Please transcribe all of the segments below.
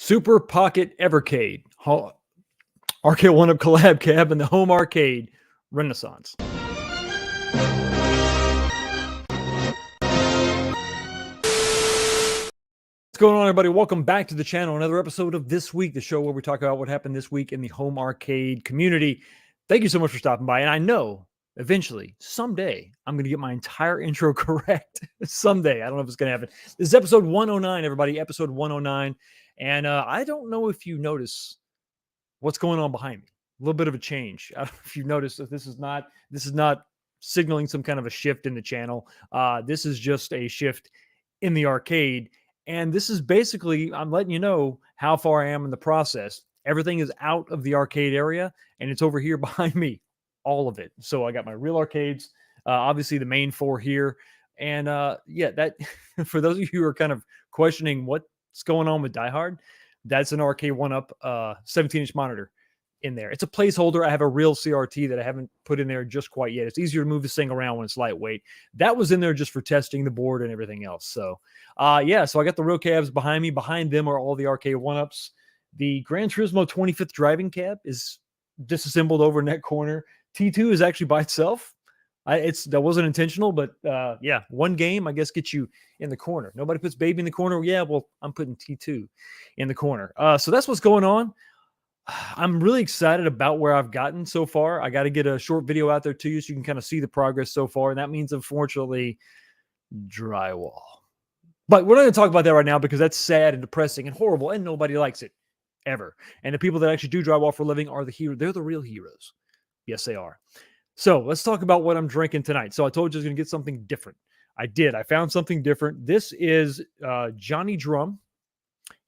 Super Pocket Evercade, Arcade1up Collab Cab, and the Home Arcade Renaissance. What's going on, everybody? Welcome back to the channel. Another episode of This Week, the show where we talk about what happened this week in the home arcade community. Thank you so much for stopping by. And I know eventually, someday, I'm going to get my entire intro correct. Someday. I don't know if it's going to happen. This is episode 109, everybody. Episode 109. And I don't know if you notice what's going on behind me. A little bit of a change. I don't know if you noticed that this is not signaling some kind of a shift in the channel. This is just a shift in the arcade. And this is basically, I'm letting you know how far I am in the process. Everything is out of the arcade area, and it's over here behind me, all of it. So I got my real arcades, obviously the main four here. And yeah, that for those of you who are kind of questioning what's going on with Die Hard, that's an Arcade1up 17-inch monitor in there. It's a placeholder. I have a real CRT that I haven't put in there just quite yet. It's easier to move this thing around when it's lightweight. That was in there just for testing the board and everything else. So yeah, so I got the real cabs behind me. Behind them are all the Arcade1ups. The Gran Turismo 25th driving cab is disassembled over in that corner. T2 is actually by itself. That wasn't intentional, but yeah, one game, I guess, gets you in the corner. Nobody puts baby in the corner. Yeah, well, I'm putting T2 in the corner. So that's what's going on. I'm really excited about where I've gotten so far. I got to get a short video out there to you so you can kind of see the progress so far. And that means, unfortunately, drywall. But we're not going to talk about that right now because that's sad and depressing and horrible, and nobody likes it ever. And the people that actually do drywall for a living are the heroes. They're the real heroes. Yes, they are. So let's talk about what I'm drinking tonight. So I told you I was going to get something different. I did. I found something different. This is Johnny Drum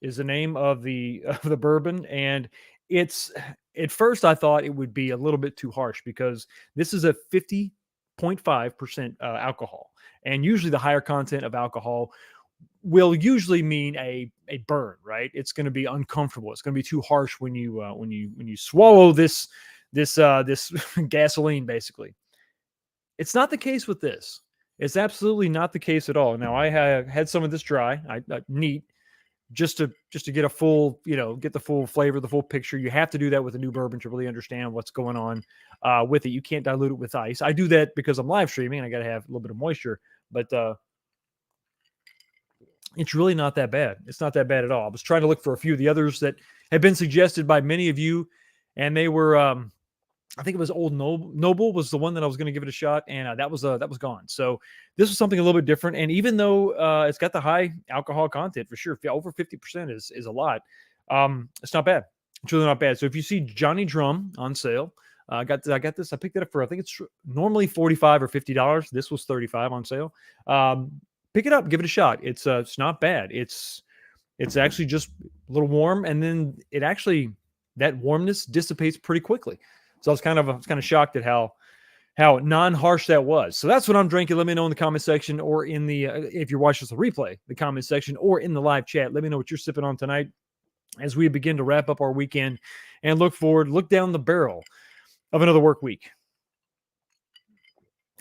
is the name of the bourbon. And it's, at first I thought it would be a little bit too harsh because this is a 50.5% alcohol. And usually the higher content of alcohol will usually mean a burn, right? It's going to be uncomfortable. It's going to be too harsh when you swallow this gasoline, basically. It's not the case with this. It's absolutely not the case at all. Now, I have had some of this dry, neat, just to get a full, get the full flavor, the full picture. You have to do that with a new bourbon to really understand what's going on with it. You can't dilute it with ice. I do that because I'm live streaming and I got to have a little bit of moisture, but it's really not that bad. It's not that bad at all. I was trying to look for a few of the others that have been suggested by many of you, and they were, I think it was Old Noble was the one that I was going to give it a shot, and that was gone. So this was something a little bit different. And even though it's got the high alcohol content for sure, over 50% is a lot. It's not bad. It's really not bad. So if you see Johnny Drum on sale, I got this. I picked it up for, I think it's normally $45 or $50. This was $35 on sale. Pick it up, give it a shot. It's not bad. It's actually just a little warm, and then that warmness dissipates pretty quickly. So I was kind of shocked at how non-harsh that was. So that's what I'm drinking. Let me know in the comment section, or in the if you're watching this replay, the comment section, or in the live chat. Let me know what you're sipping on tonight as we begin to wrap up our weekend and look down the barrel of another work week.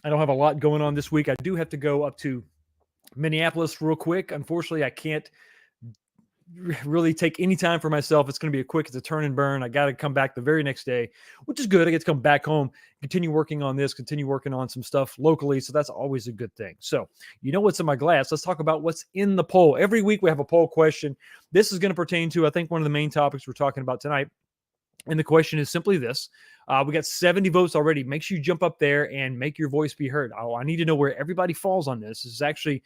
I don't have a lot going on this week. I do have to go up to Minneapolis real quick. Unfortunately, I can't really take any time for myself. It's going to be it's a turn and burn. I got to come back the very next day, which is good. I get to come back home, continue working on this, continue working on some stuff locally. So that's always a good thing. So you know what's in my glass. Let's talk about what's in the poll. Every week we have a poll question. This is going to pertain to, I think, one of the main topics we're talking about tonight. And the question is simply this. We got 70 votes already. Make sure you jump up there and make your voice be heard. I need to know where everybody falls on this. This is actually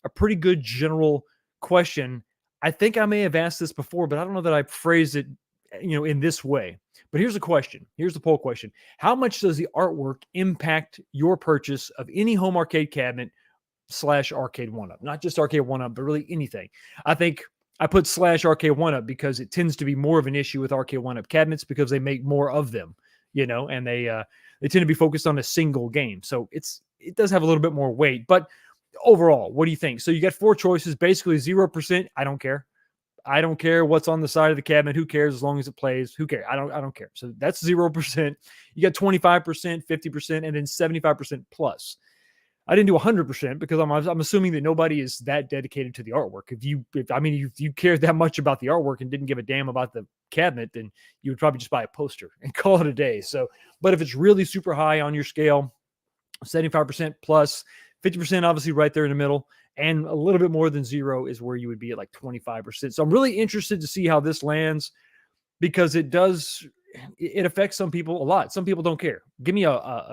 a pretty good general question. I think I may have asked this before, but I don't know that I phrased it, in this way. But here's the question. Here's the poll question. How much does the artwork impact your purchase of any home arcade cabinet / Arcade1up? Not just Arcade1up, but really anything. I think I put / Arcade1up because it tends to be more of an issue with Arcade1up cabinets because they make more of them, and they tend to be focused on a single game. So it does have a little bit more weight, but overall, what do you think? So you got 4 choices, basically 0%. I don't care. I don't care what's on the side of the cabinet. Who cares as long as it plays? Who cares? I don't care. So that's 0%. You got 25%, 50%, and then 75% plus. I didn't do 100% because I'm assuming that nobody is that dedicated to the artwork. If you cared that much about the artwork and didn't give a damn about the cabinet, then you would probably just buy a poster and call it a day. So, but if it's really super high on your scale, 75% plus, 50% obviously right there in the middle, and a little bit more than zero is where you would be at like 25%. So I'm really interested to see how this lands because it affects some people a lot. Some people don't care. Give me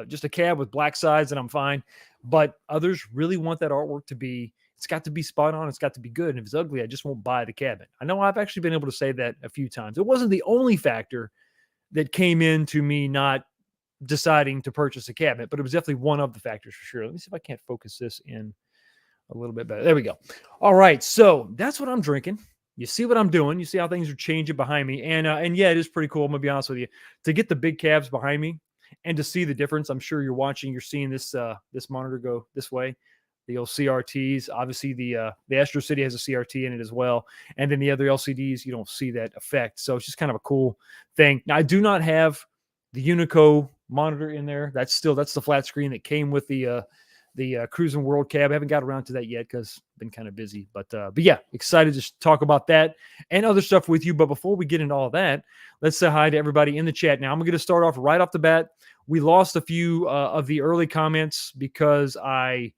just a cab with black sides and I'm fine. But others really want that artwork to be, it's got to be spot on. It's got to be good. And if it's ugly, I just won't buy the cabinet. I know I've actually been able to say that a few times. It wasn't the only factor that came into me not deciding to purchase a cabinet, but it was definitely one of the factors for sure. Let me see if I can't focus this in a little bit better. There we go. All right. So that's what I'm drinking. You see what I'm doing. You see how things are changing behind me. And yeah, it is pretty cool. I'm going to be honest with you. To get the big cabs behind me and to see the difference, I'm sure you're seeing this this monitor go this way. The old CRTs. Obviously, the Astro City has a CRT in it as well. And then the other LCDs, you don't see that effect. So it's just kind of a cool thing. Now, I do not have the Unico monitor in there. That's the flat screen that came with the Cruising World cab. I haven't got around to that yet because I've been kind of busy. But yeah, excited to talk about that and other stuff with you. But before we get into all that, let's say hi to everybody in the chat. Now, I'm going to start off right off the bat. We lost a few of the early comments because I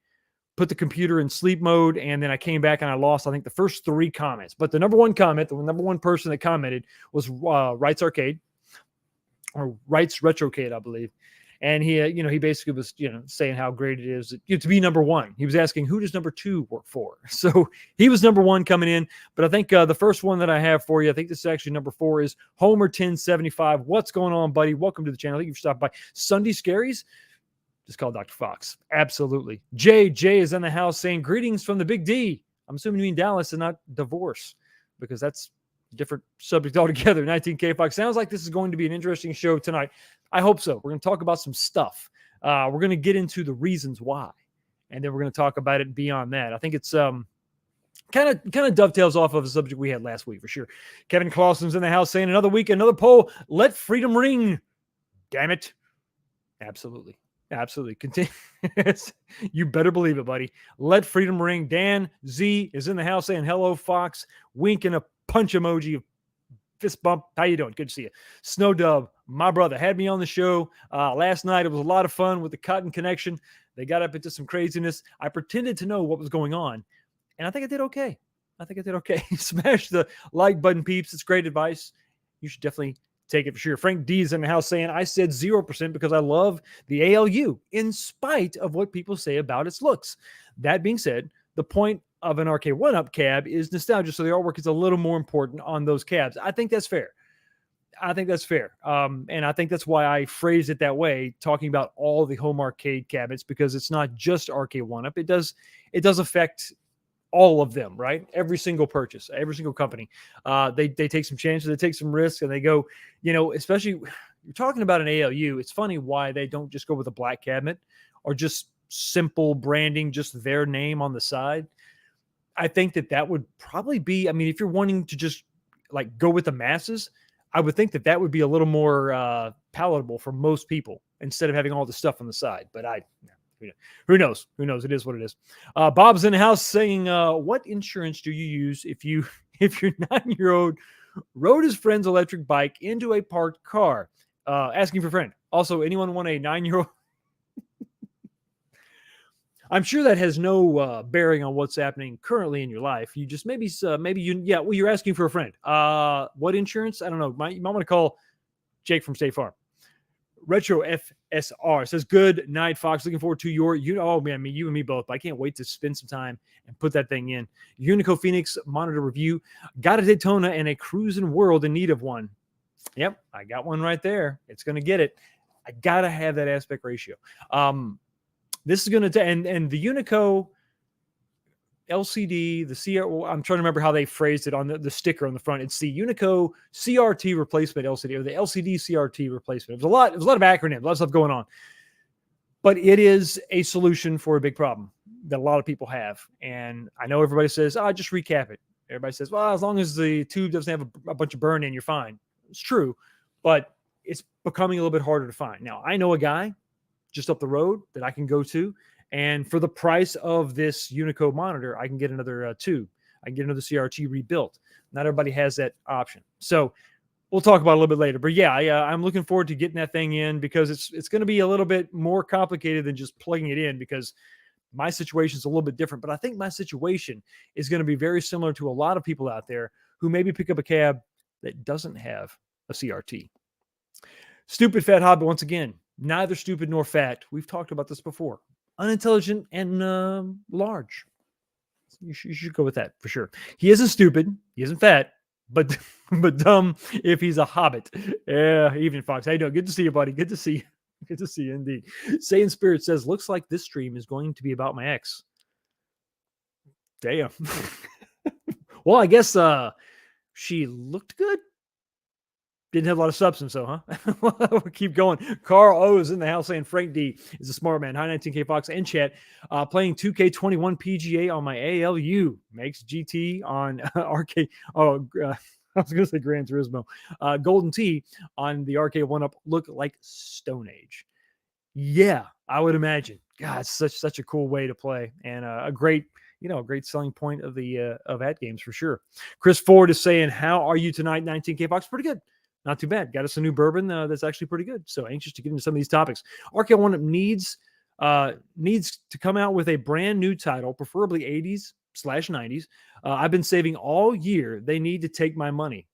put the computer in sleep mode, and then I came back and I lost, I think, the first 3 comments. But the number one comment, the number one person that commented was Wrights Arcade, or Wrights Retrocade, I believe. And he basically was, saying how great it is to be number one. He was asking, who does number 2 work for? So he was number 1 coming in. But I think the first one that I have for you, I think this is actually number 4, is Homer 1075. What's going on, buddy? Welcome to the channel. Thank you for stopping by. Sunday Scaries? Just call Dr. Fox. Absolutely. Jay is in the house saying, greetings from the Big D. I'm assuming you mean Dallas and not divorce, because that's a different subject altogether. 19K Fox. Sounds like this is going to be an interesting show tonight. I hope so. We're going to talk about some stuff. We're going to get into the reasons why, and then we're going to talk about it beyond that. I think it's kind of dovetails off of the subject we had last week for sure. Kevin Clausen's in the house saying, another week, another poll. Let freedom ring. Damn it. Absolutely. Continue. You better believe it, buddy. Let freedom ring. Dan Z is in the house saying, hello, Fox. Wink and a punch emoji. Fist bump. How you doing? Good to see you. Snow Dove, my brother, had me on the show last night. It was a lot of fun with the Cotton Connection. They got up into some craziness. I pretended to know what was going on, and I think I did okay. Smash the like button, peeps. It's great advice. You should definitely take it for sure. Frank D is in the house saying, I said 0% because I love the ALU in spite of what people say about its looks. That being said, the point of an Arcade1up cab is nostalgia, so the artwork is a little more important on those cabs. I think that's fair. And I think that's why I phrased it that way, talking about all the home arcade cabinets, because it's not just Arcade1up. It does affect all of them, right? Every single purchase, every single company, they take some chances, they take some risks, and they go, especially you're talking about an ALU. It's funny why they don't just go with a black cabinet or just simple branding, just their name on the side. I think that would probably be, if you're wanting to just like go with the masses, I would think that would be a little more palatable for most people instead of having all the stuff on the side. But who knows? It is what it is. Bob's in the house saying, what insurance do you use if your 9-year-old rode his friend's electric bike into a parked car? Asking for a friend. Also, anyone want a 9-year-old? I'm sure that has no bearing on what's happening currently in your life. You just you're asking for a friend. What insurance? I don't know. You might want to call Jake from State Farm. Retro FSR says, good night, Fox. Looking forward to your, oh man, you and me both. But I can't wait to spend some time and put that thing in. Unico Phoenix monitor review. Got a Daytona and a Cruising World in need of one. Yep, I got one right there. It's going to get it. I got to have that aspect ratio. This is going to, and the Unico LCD, the CR, I'm trying to remember how they phrased it on the sticker on the front. It's the Unico CRT replacement LCD, or the LCD CRT replacement. It was a lot of acronyms, a lot of stuff going on. But it is a solution for a big problem that a lot of people have. And I know everybody says, just recap it. Everybody says, well, as long as the tube doesn't have a bunch of burn in, you're fine. It's true, but it's becoming a little bit harder to find. Now, I know a guy just up the road that I can go to, And for the price of this Unicode monitor, I can get another tube. I can get another CRT rebuilt. Not everybody has that option. So we'll talk about it a little bit later. But yeah, I'm looking forward to getting that thing in because it's going to be a little bit more complicated than just plugging it in because my situation is a little bit different. But I think my situation is going to be very similar to a lot of people out there who maybe pick up a cab that doesn't have a CRT. Stupid Fat Hobbit, once again, neither stupid nor fat. We've talked about this before. Unintelligent and large. You should go with that for sure. He isn't stupid. He isn't fat, but but dumb if he's a hobbit. Yeah, Evening Fox. How you doing? Good to see you, buddy. Good to see you. Good to see you indeed. Saiyan Spirit says, looks like this stream is going to be about my ex. Damn. Well, I guess she looked good. Didn't have a lot of substance, though, huh? We'll keep going. Carl O is in the house saying Frank D is a smart man. Hi, 19K Fox and chat. Playing 2K21 PGA on my ALU. Makes GT on Arcade. Oh, I was going to say Gran Turismo. Golden Tee on the Arcade1up look like Stone Age. Yeah, I would imagine. God, it's such a cool way to play and a great selling point of the of ad games for sure. Chris Ford is saying, "How are you tonight, 19K Fox? Pretty good." Not too bad. Got us a new bourbon that's actually pretty good. So anxious to get into some of these topics. Arcade1up needs to come out with a brand new title, preferably 80s/90s. I've been saving all year. They need to take my money.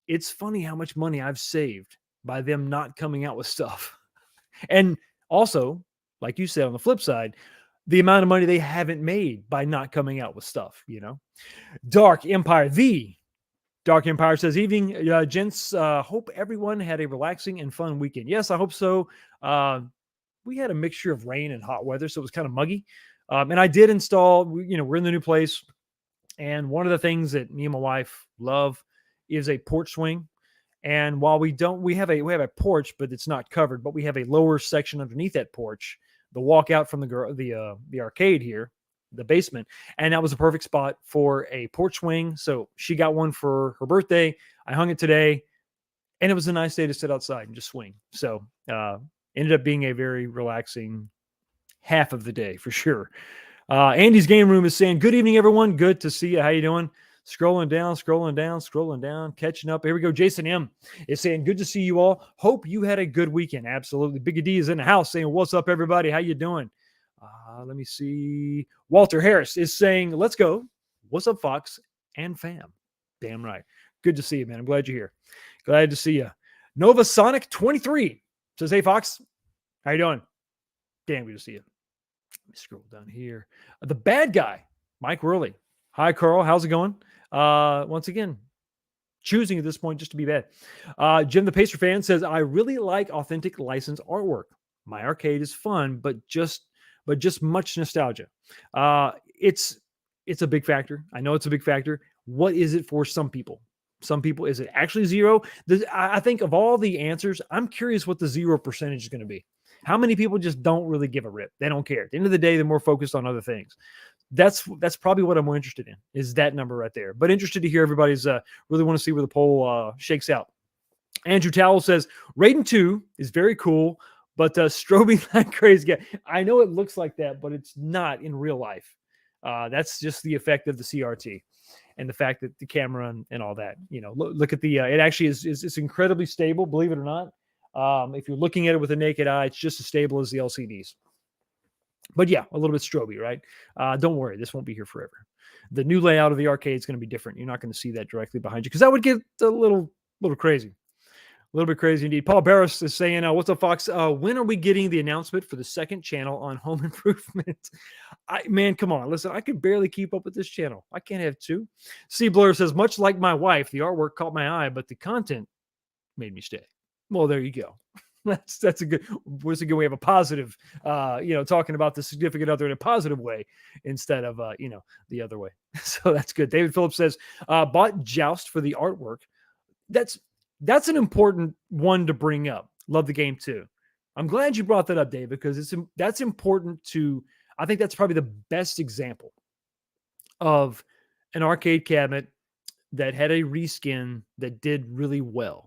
It's funny how much money I've saved by them not coming out with stuff. And also, like you said, on the flip side, the amount of money they haven't made by not coming out with stuff, Dark Empire, Dark Empire says, evening, gents. Hope everyone had a relaxing and fun weekend. Yes, I hope so. We had a mixture of rain and hot weather, so it was kind of muggy. And I did install, we're in the new place. And one of the things that me and my wife love is a porch swing. And while we have a porch, but it's not covered, but we have a lower section underneath that porch, the walkout from the arcade here, the basement, and that was a perfect spot for a porch swing. So she got one for her birthday. I hung it today, and it was a nice day to sit outside and just swing. So ended up being a very relaxing half of the day for sure. Andy's Game Room is saying, good evening, everyone. Good to see you. How you doing? Scrolling down, catching up. Here we go. Jason M is saying, good to see you all. Hope you had a good weekend. Absolutely. Biggie D is in the house saying, what's up, everybody? How you doing? Let me see. Walter Harris is saying, let's go. What's up, Fox and fam? Damn right. Good to see you, man. I'm glad you're here. Glad to see you. Nova Sonic 23 says, hey, Fox. How you doing? Damn good to see you. Let me scroll down here. The bad guy, Mike Worley. Hi, Carl. How's it going? Once again, choosing at this point just to be bad. Jim the Pacer fan says, I really like authentic licensed artwork. My arcade is fun, but just much nostalgia. It's a big factor. I know it's a big factor. What is it for some people? Some people, is it actually zero? I think of all the answers, I'm curious what the 0% is going to be. How many people just don't really give a rip? They don't care. At the end of the day, they're more focused on other things. That's probably what I'm more interested in, is that number right there. But interested to hear everybody's really want to see where the poll shakes out. Andrew Towell says, Raiden 2 is very cool, but strobing like crazy. I know it looks like that, but it's not in real life. That's just the effect of the CRT and the fact that the camera and all that. Look at the. It actually is it's incredibly stable, believe it or not. If you're looking at it with a naked eye, it's just as stable as the LCDs. But yeah, a little bit stroby, right? Don't worry, this won't be here forever. The new layout of the arcade is going to be different. You're not going to see that directly behind you because that would get a little crazy. A little bit crazy indeed. Paul Barris is saying, what's up, Fox? When are we getting the announcement for the second channel on Home Improvement? Man, come on. Listen, I could barely keep up with this channel. I can't have two. C. Blur says, much like my wife, the artwork caught my eye, but the content made me stay. Well, there you go. That's a good way of a positive, talking about the significant other in a positive way instead of, the other way. So that's good. David Phillips says, bought Joust for the artwork. That's an important one to bring up. Love the game too. I'm glad you brought that up, Dave, because that's important to, I think that's probably the best example of an arcade cabinet that had a reskin that did really well.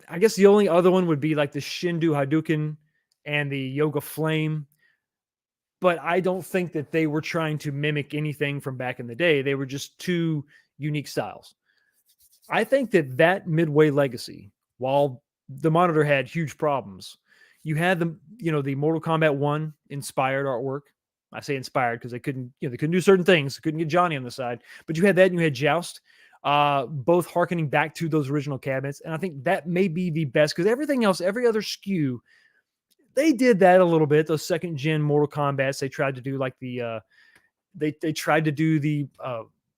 I guess the only other one would be like the Shindu Hadouken and the Yoga Flame. but I don't think that they were trying to mimic anything from back in the day. They were just two unique styles. I think that Midway legacy, while the monitor had huge problems, you had the Mortal Kombat 1 inspired artwork. I say inspired because they couldn't do certain things, couldn't get Johnny on the side, but you had that and you had Joust, both harkening back to those original cabinets. And I think that may be the best because everything else, every other SKU, they did that a little bit. Those second gen Mortal Kombats, they tried to do like they tried to do the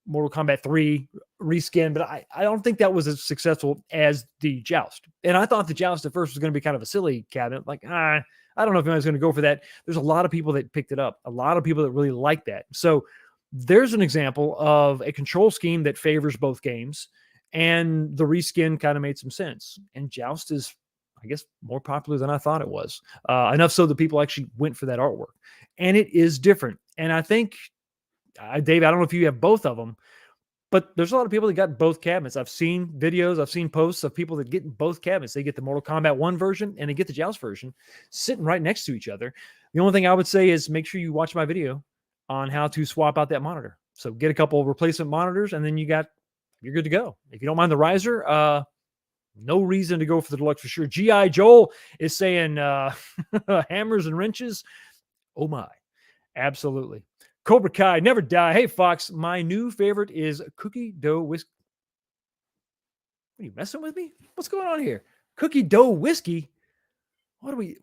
Mortal Kombat 3 reskin, but I don't think that was as successful as the Joust. And I thought the Joust at first was going to be kind of a silly cabinet. Like, I don't know if anyone's going to go for that. There's a lot of people that picked it up, a lot of people that really like that. So there's an example of a control scheme that favors both games, and the reskin kind of made some sense. And Joust is, I guess, more popular than I thought it was. Enough so that people actually went for that artwork. And it is different. And I think, Dave, I don't know if you have both of them, but there's a lot of people that got both cabinets. I've seen videos, I've seen posts of people that get both cabinets. They get the Mortal Kombat 1 version and they get the Joust version sitting right next to each other. The only thing I would say is make sure you watch my video on how to swap out that monitor. So get a couple of replacement monitors and then you're good to go. If you don't mind the riser, no reason to go for the deluxe for sure. G.I. Joel is saying hammers and wrenches. Oh my, absolutely. Cobra Kai, never die. Hey, Fox, my new favorite is cookie dough whiskey. What are you messing with me? What's going on here? Cookie dough whiskey? What are we?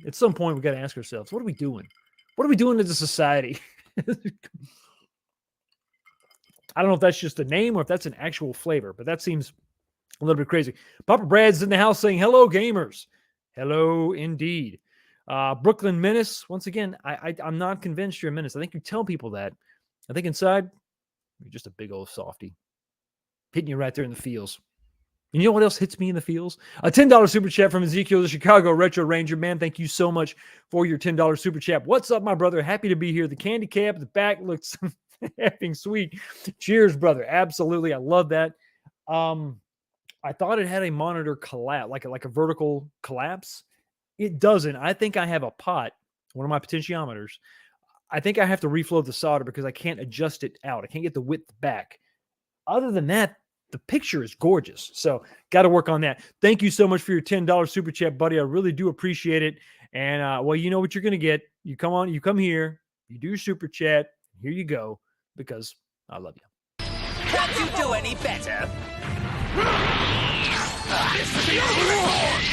At some point, we got to ask ourselves, what are we doing? What are we doing as a society? I don't know if that's just a name or if that's an actual flavor, but that seems a little bit crazy. Papa Brad's in the house saying, hello, gamers. Hello, indeed. Brooklyn Menace. Once again, I'm not convinced you're a menace. I think you tell people that. I think inside, you're just a big old softy. Hitting you right there in the feels. And you know what else hits me in the feels? A $10 super chat from Ezekiel, the Chicago Retro Ranger. Man, thank you so much for your $10 super chat. What's up, my brother? Happy to be here. The candy cap at the back looks effing sweet. Cheers, brother. Absolutely. I love that. I thought it had a monitor collapse, like a vertical collapse. It doesn't. I think I have a pot, one of my potentiometers. I think I have to reflow the solder because I can't adjust it out. I can't get the width back. Other than that, the picture is gorgeous. So got to work on that. Thank you so much for your $10 super chat, buddy. I really do appreciate it. And well, you know what you're going to get. You come here, you do your super chat. Here you go, because I love you. Can't you do any better? This is the Overlord!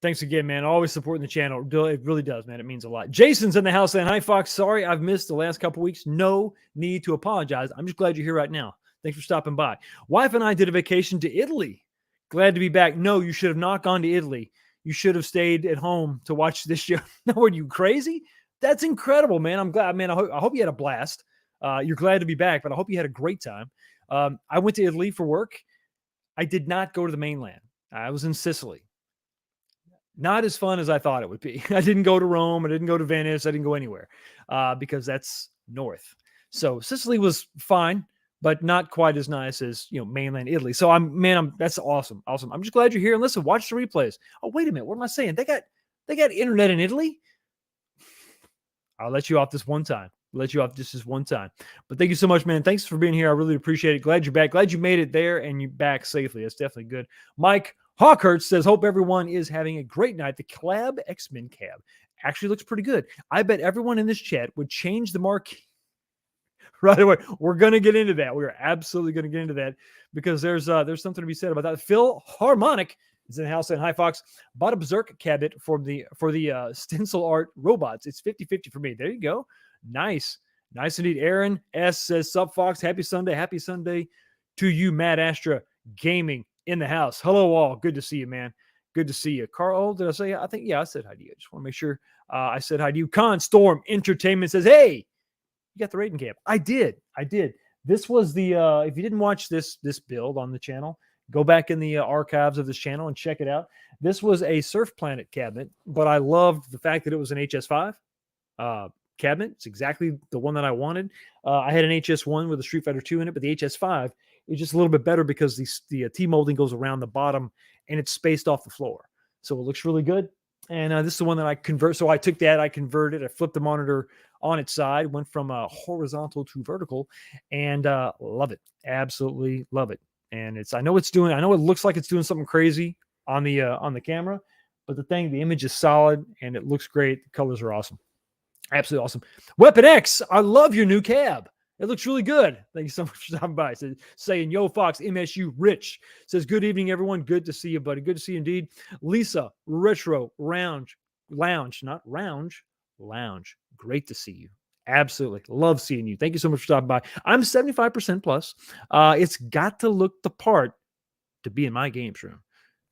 Thanks again, man. Always supporting the channel. It really does, man. It means a lot. Jason's in the house saying, hi, Fox. Sorry I've missed the last couple weeks. No need to apologize. I'm just glad you're here right now. Thanks for stopping by. Wife and I did a vacation to Italy. Glad to be back. No, you should have not gone to Italy. You should have stayed at home to watch this show. No, are you crazy? That's incredible, man. I'm glad, man. I hope you had a blast. You're glad to be back, but I hope you had a great time. I went to Italy for work. I did not go to the mainland. I was in Sicily. Not as fun as I thought it would be. I didn't go to Rome. I didn't go to Venice. I didn't go anywhere because that's north. So Sicily was fine, but not quite as nice as, mainland Italy. So that's awesome. Awesome. I'm just glad you're here. And listen, watch the replays. Oh, wait a minute. What am I saying? They got internet in Italy. I'll let you off this one time. Let you off just this one time. But thank you so much, man. Thanks for being here. I really appreciate it. Glad you're back. Glad you made it there and you're back safely. That's definitely good. Mike Hawkhurst says, hope everyone is having a great night. The Collab X-Men cab actually looks pretty good. I bet everyone in this chat would change the marquee right away. We're going to get into that. We're absolutely going to get into that because there's something to be said about that. Phil Harmonic is in the house saying, hi, Fox. Bought a Berserk cabinet for the stencil art robots. It's 50-50 for me. There you go. Nice. Nice indeed. Aaron S says, sup, Fox. Happy Sunday. Happy Sunday to you, Matt Astra Gaming in the house. Hello, all. Good to see you, man. Good to see you. Carl, did I say? I think, yeah, I said hi to you. I just want to make sure I said hi to you. Con Storm Entertainment says, hey, you got the rating camp. I did. This was the, if you didn't watch this build on the channel, go back in the archives of this channel and check it out. This was a Surf Planet cabinet, but I loved the fact that it was an HS5 cabinet. It's exactly the one that I wanted. I had an HS1 with a Street Fighter 2 in it, but the HS5 is just a little bit better because the T-molding goes around the bottom and it's spaced off the floor. So it looks really good. And this is the one that I convert. So I took that, I converted, I flipped the monitor on its side, went from horizontal to vertical, and love it. Absolutely love it. And I know it looks like it's doing something crazy on the camera, but the image is solid and it looks great. The colors are awesome. Absolutely awesome. Weapon X, I love your new cab. It looks really good. Thank you so much for stopping by. Saying, yo, Fox, MSU Rich says, good evening, everyone. Good to see you, buddy. Good to see you indeed. Lisa, Retro, Lounge. Great to see you. Absolutely. Love seeing you. Thank you so much for stopping by. I'm 75% plus. It's got to look the part to be in my games room.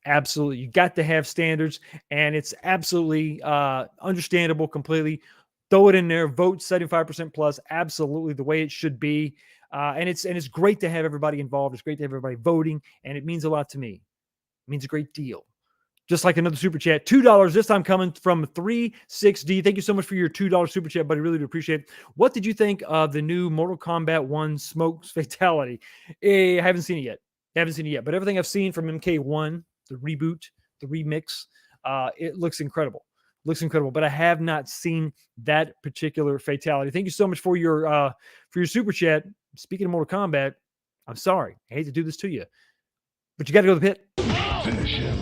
Absolutely. You got to have standards, and it's absolutely understandable completely. Throw it in there, vote 75% plus, absolutely the way it should be. And it's great to have everybody involved. It's great to have everybody voting, and it means a lot to me. It means a great deal. Just like another super chat, $2 this time coming from 36D. Thank you so much for your $2 super chat, buddy. Really do appreciate it. What did you think of the new Mortal Kombat 1 Smoke's Fatality? I haven't seen it yet. But everything I've seen from MK1, the reboot, the remix, it looks incredible. But I have not seen that particular fatality. Thank you so much for your super chat. Speaking of Mortal Kombat, I'm sorry. I hate to do this to you, but you got to go to the pit. Finish him.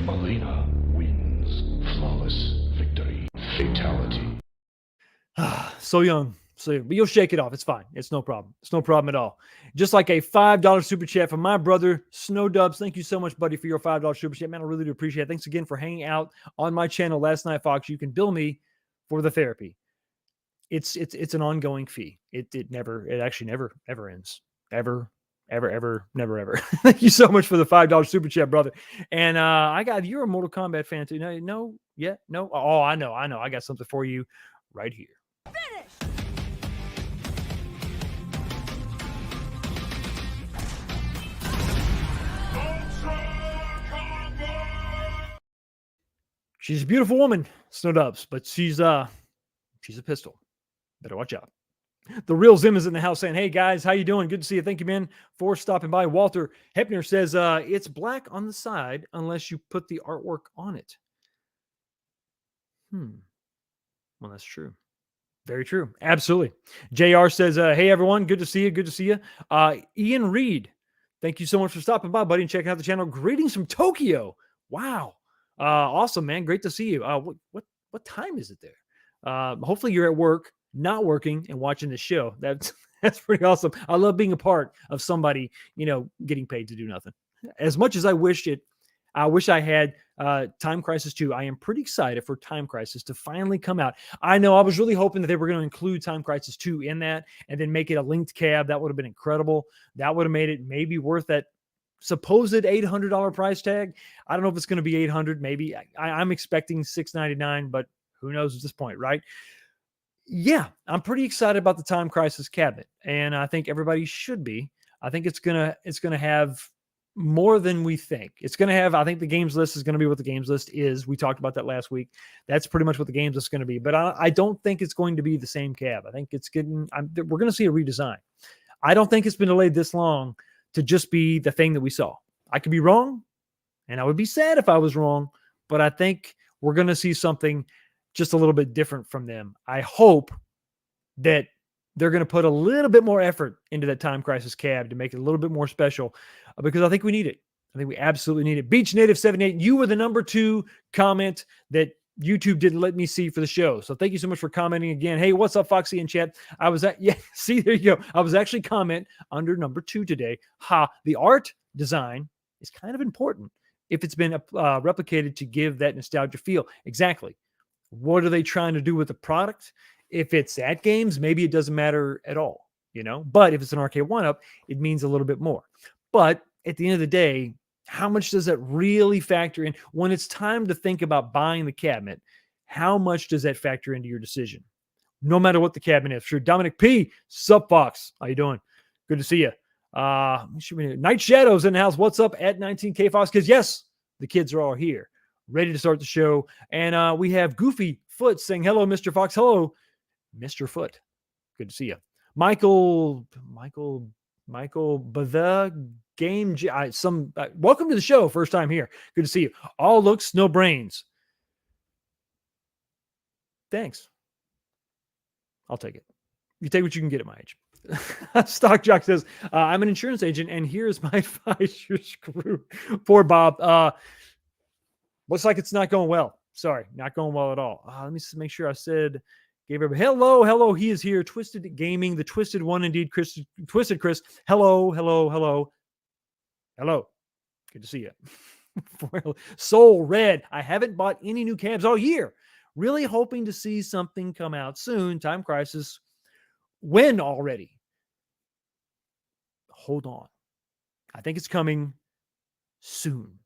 Melina wins. Flawless victory. Fatality. So young. But you'll shake it off. It's fine. It's no problem. It's no problem at all. Just like a $5 super chat from my brother, Snow Dubs. Thank you so much, buddy, for your $5 super chat. Man, I really do appreciate it. Thanks again for hanging out on my channel last night, Fox. You can bill me for the therapy. It's an ongoing fee. It actually never ends. Ever, never. Thank you so much for the $5 super chat, brother. And you're a Mortal Kombat fan too. No. Oh, I know. I got something for you right here. Finish. She's a beautiful woman, Snow Dubs, but she's a pistol. Better watch out. The real Zim is in the house saying, hey guys, how you doing? Good to see you. Thank you, man, for stopping by. Walter Hepner says it's black on the side unless you put the artwork on it. Well, that's true. Very true. Absolutely. JR says, hey everyone, good to see you. Ian Reed, thank you so much for stopping by, buddy, and checking out the channel. Greetings from Tokyo. Wow. Awesome, man. Great to see you. What time is it there? Hopefully you're at work, not working, and watching the show. That's pretty awesome. I love being a part of somebody, getting paid to do nothing. As much as I wish I had Time Crisis 2. I am pretty excited for Time Crisis to finally come out. I know I was really hoping that they were going to include Time Crisis 2 in that and then make it a linked cab. That would have been incredible. That would have made it maybe worth that supposed $800 price tag. I don't know if it's going to be $800. Maybe I'm expecting $699, but who knows at this point, right? Yeah, I'm pretty excited about the Time Crisis cabinet, and I think everybody should be. I think it's gonna have more than we think. It's going to have, I think the games list is going to be what the games list is. We talked about that last week. That's pretty much what the games list is going to be. But I don't think it's going to be the same cab. I think we're going to see a redesign. I don't think it's been delayed this long to just be the thing that we saw. I could be wrong, and I would be sad if I was wrong, but I think we're going to see something just a little bit different from them. I hope that they're going to put a little bit more effort into that Time Crisis cab to make it a little bit more special, because I think we need it. I think we absolutely need it. Beach Native 78, you were the number 2 comment that YouTube didn't let me see for the show. So thank you so much for commenting again. Hey, what's up, Foxy in chat? See, there you go. I was actually comment under number 2 today. The art design is kind of important if it's been replicated to give that nostalgia feel. Exactly. What are they trying to do with the product? If it's at games, maybe it doesn't matter at all, But if it's an Arcade1up, it means a little bit more. But at the end of the day, how much does that really factor in when it's time to think about buying the cabinet? How much does that factor into your decision? No matter what the cabinet is. Sure, Dominic P. Sup, Fox? How you doing? Good to see you. Night Shadows in the house. What's up at 19K Fox? Because yes, the kids are all here, ready to start the show. And we have Goofy Foot saying, hello, Mr. Fox. Hello, Mr. Foot. Good to see you. Michael Batha Game welcome to the show. First time here. Good to see you. All looks, no brains. Thanks. I'll take it. You take what you can get at my age. Stock Jock says, I'm an insurance agent, and here's my advice. You're screwed. Poor Bob. Looks like it's not going well. Sorry, not going well at all. Let me make sure I said, gave everybody, hello. He is here. Twisted Gaming, the Twisted One, indeed. Twisted Chris. Hello. Good to see you. Soul Red. I haven't bought any new cabs all year. Really hoping to see something come out soon. Time Crisis. When already? Hold on. I think it's coming soon.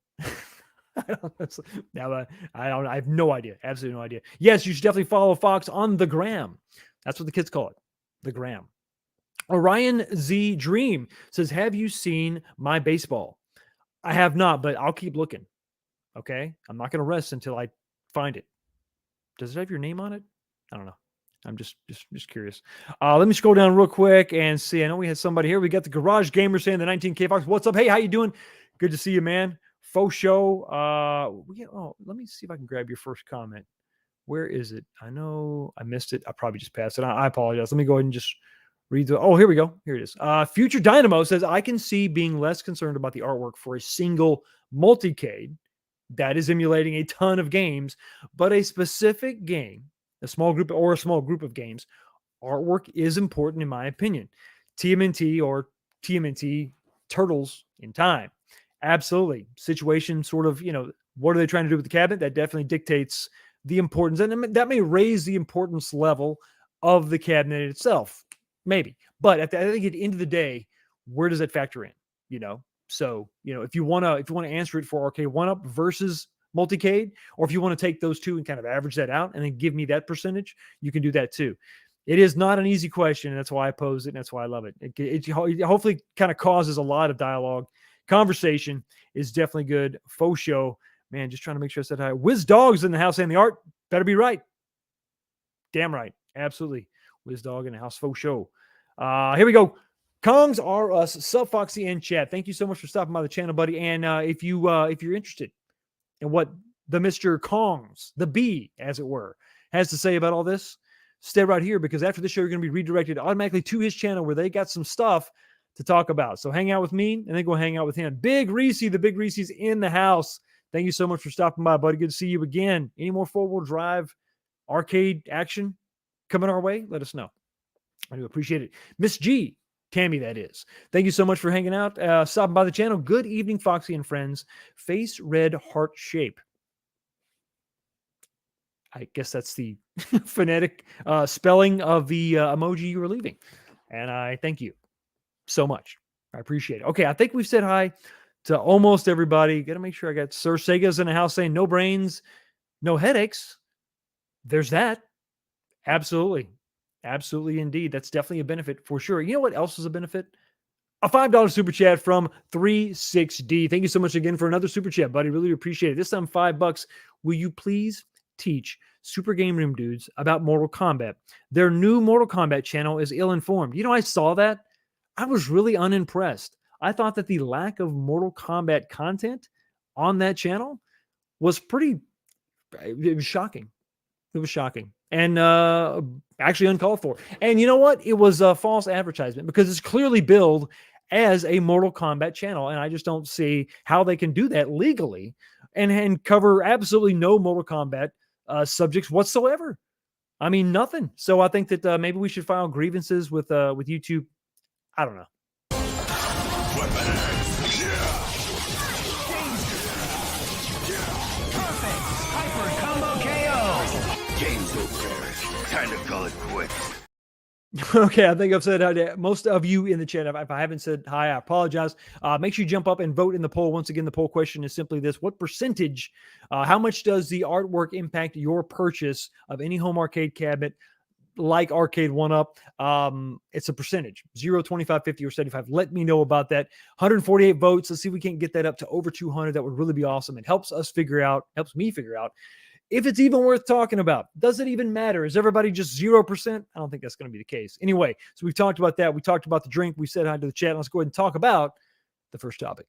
I have no idea. Absolutely no idea. Yes, you should definitely follow Fox on the gram. That's what the kids call it. The gram. Orion Z Dream says, have you seen my baseball? I have not, but I'll keep looking. Okay. I'm not going to rest until I find it. Does it have your name on it? I don't know. I'm just curious. Let me scroll down real quick and see. I know we had somebody here. We got the Garage Gamer saying the 19K Fox. What's up? Hey, how you doing? Good to see you, man. Faux show. Let me see if I can grab your first comment. Where is it? I know I missed it. I probably just passed it. I apologize. Let me go ahead and just read the. Oh, here we go. Here it is. Future Dynamo says, I can see being less concerned about the artwork for a single multicade that is emulating a ton of games, but a specific game, a small group of games, artwork is important in my opinion. TMNT or TMNT Turtles in Time. Absolutely. Situation sort of, what are they trying to do with the cabinet? That definitely dictates the importance. And that may raise the importance level of the cabinet itself. Maybe. But I think at the end of the day, where does that factor in? So, if you want to answer it for Arcade1up versus multicade, or if you want to take those two and kind of average that out and then give me that percentage, you can do that too. It is not an easy question, and that's why I pose it, and that's why I love it. It hopefully kind of causes a lot of dialogue. Conversation is definitely good. Faux show. Man, just trying to make sure I said hi. Wiz Dog's in the house and the art. Better be right. Damn right. Absolutely. Wiz Dog in the house. Faux show. Here we go. Kongs are us. Sub Foxy in chat. Thank you so much for stopping by the channel, buddy. And if you're interested in what the Mr. Kongs, the B, as it were, has to say about all this, stay right here, because after this show, you're going to be redirected automatically to his channel where they got some stuff to talk about. So hang out with me and then go hang out with him. Big Reese, the Big Reese's in the house. Thank you so much for stopping by, buddy. Good to see you again. Any more four-wheel drive arcade action coming our way? Let us know. I do appreciate it. Miss G, Tammy, that is. Thank you so much for hanging out, stopping by the channel. Good evening, Foxy and friends. Face red heart shape. I guess that's the phonetic spelling of the emoji you were leaving. And I thank you so much. I appreciate it. Okay, I think we've said hi to almost everybody. Got to make sure I got Sir Sega's in the house saying no brains, no headaches. There's that. Absolutely. Absolutely indeed. That's definitely a benefit for sure. You know what else is a benefit? A $5 super chat from 36D. Thank you so much again for another super chat, buddy. Really appreciate it. This time $5. Will you please teach Super Game Room dudes about Mortal Kombat? Their new Mortal Kombat channel is ill-informed. I saw that. I was really unimpressed. I thought that the lack of Mortal Kombat content on that channel was it was shocking. It was shocking. And actually uncalled for. And you know what? It was a false advertisement because it's clearly billed as a Mortal Kombat channel. And I just don't see how they can do that legally and cover absolutely no Mortal Kombat subjects whatsoever. I mean, nothing. So I think that maybe we should file grievances with YouTube. I don't know. Perfect! Hyper combo KO! Game's over. Time to call it quits. Okay, I think I've said hi to most of you in the chat. If I haven't said hi, I apologize. Make sure you jump up and vote in the poll. Once again, the poll question is simply this: what percentage, how much does the artwork impact your purchase of any home arcade cabinet like Arcade1up? It's a percentage: 0, 25, 50, or 75. Let me know about that. 148 votes. Let's see if we can get that up to over 200. That would really be awesome. It helps me figure out if it's even worth talking about. Does it even matter? Is everybody just 0%? I don't think that's going to be the case. Anyway, so we've talked about that. We talked about the drink. We said hi to the chat. Let's go ahead and talk about the first topic.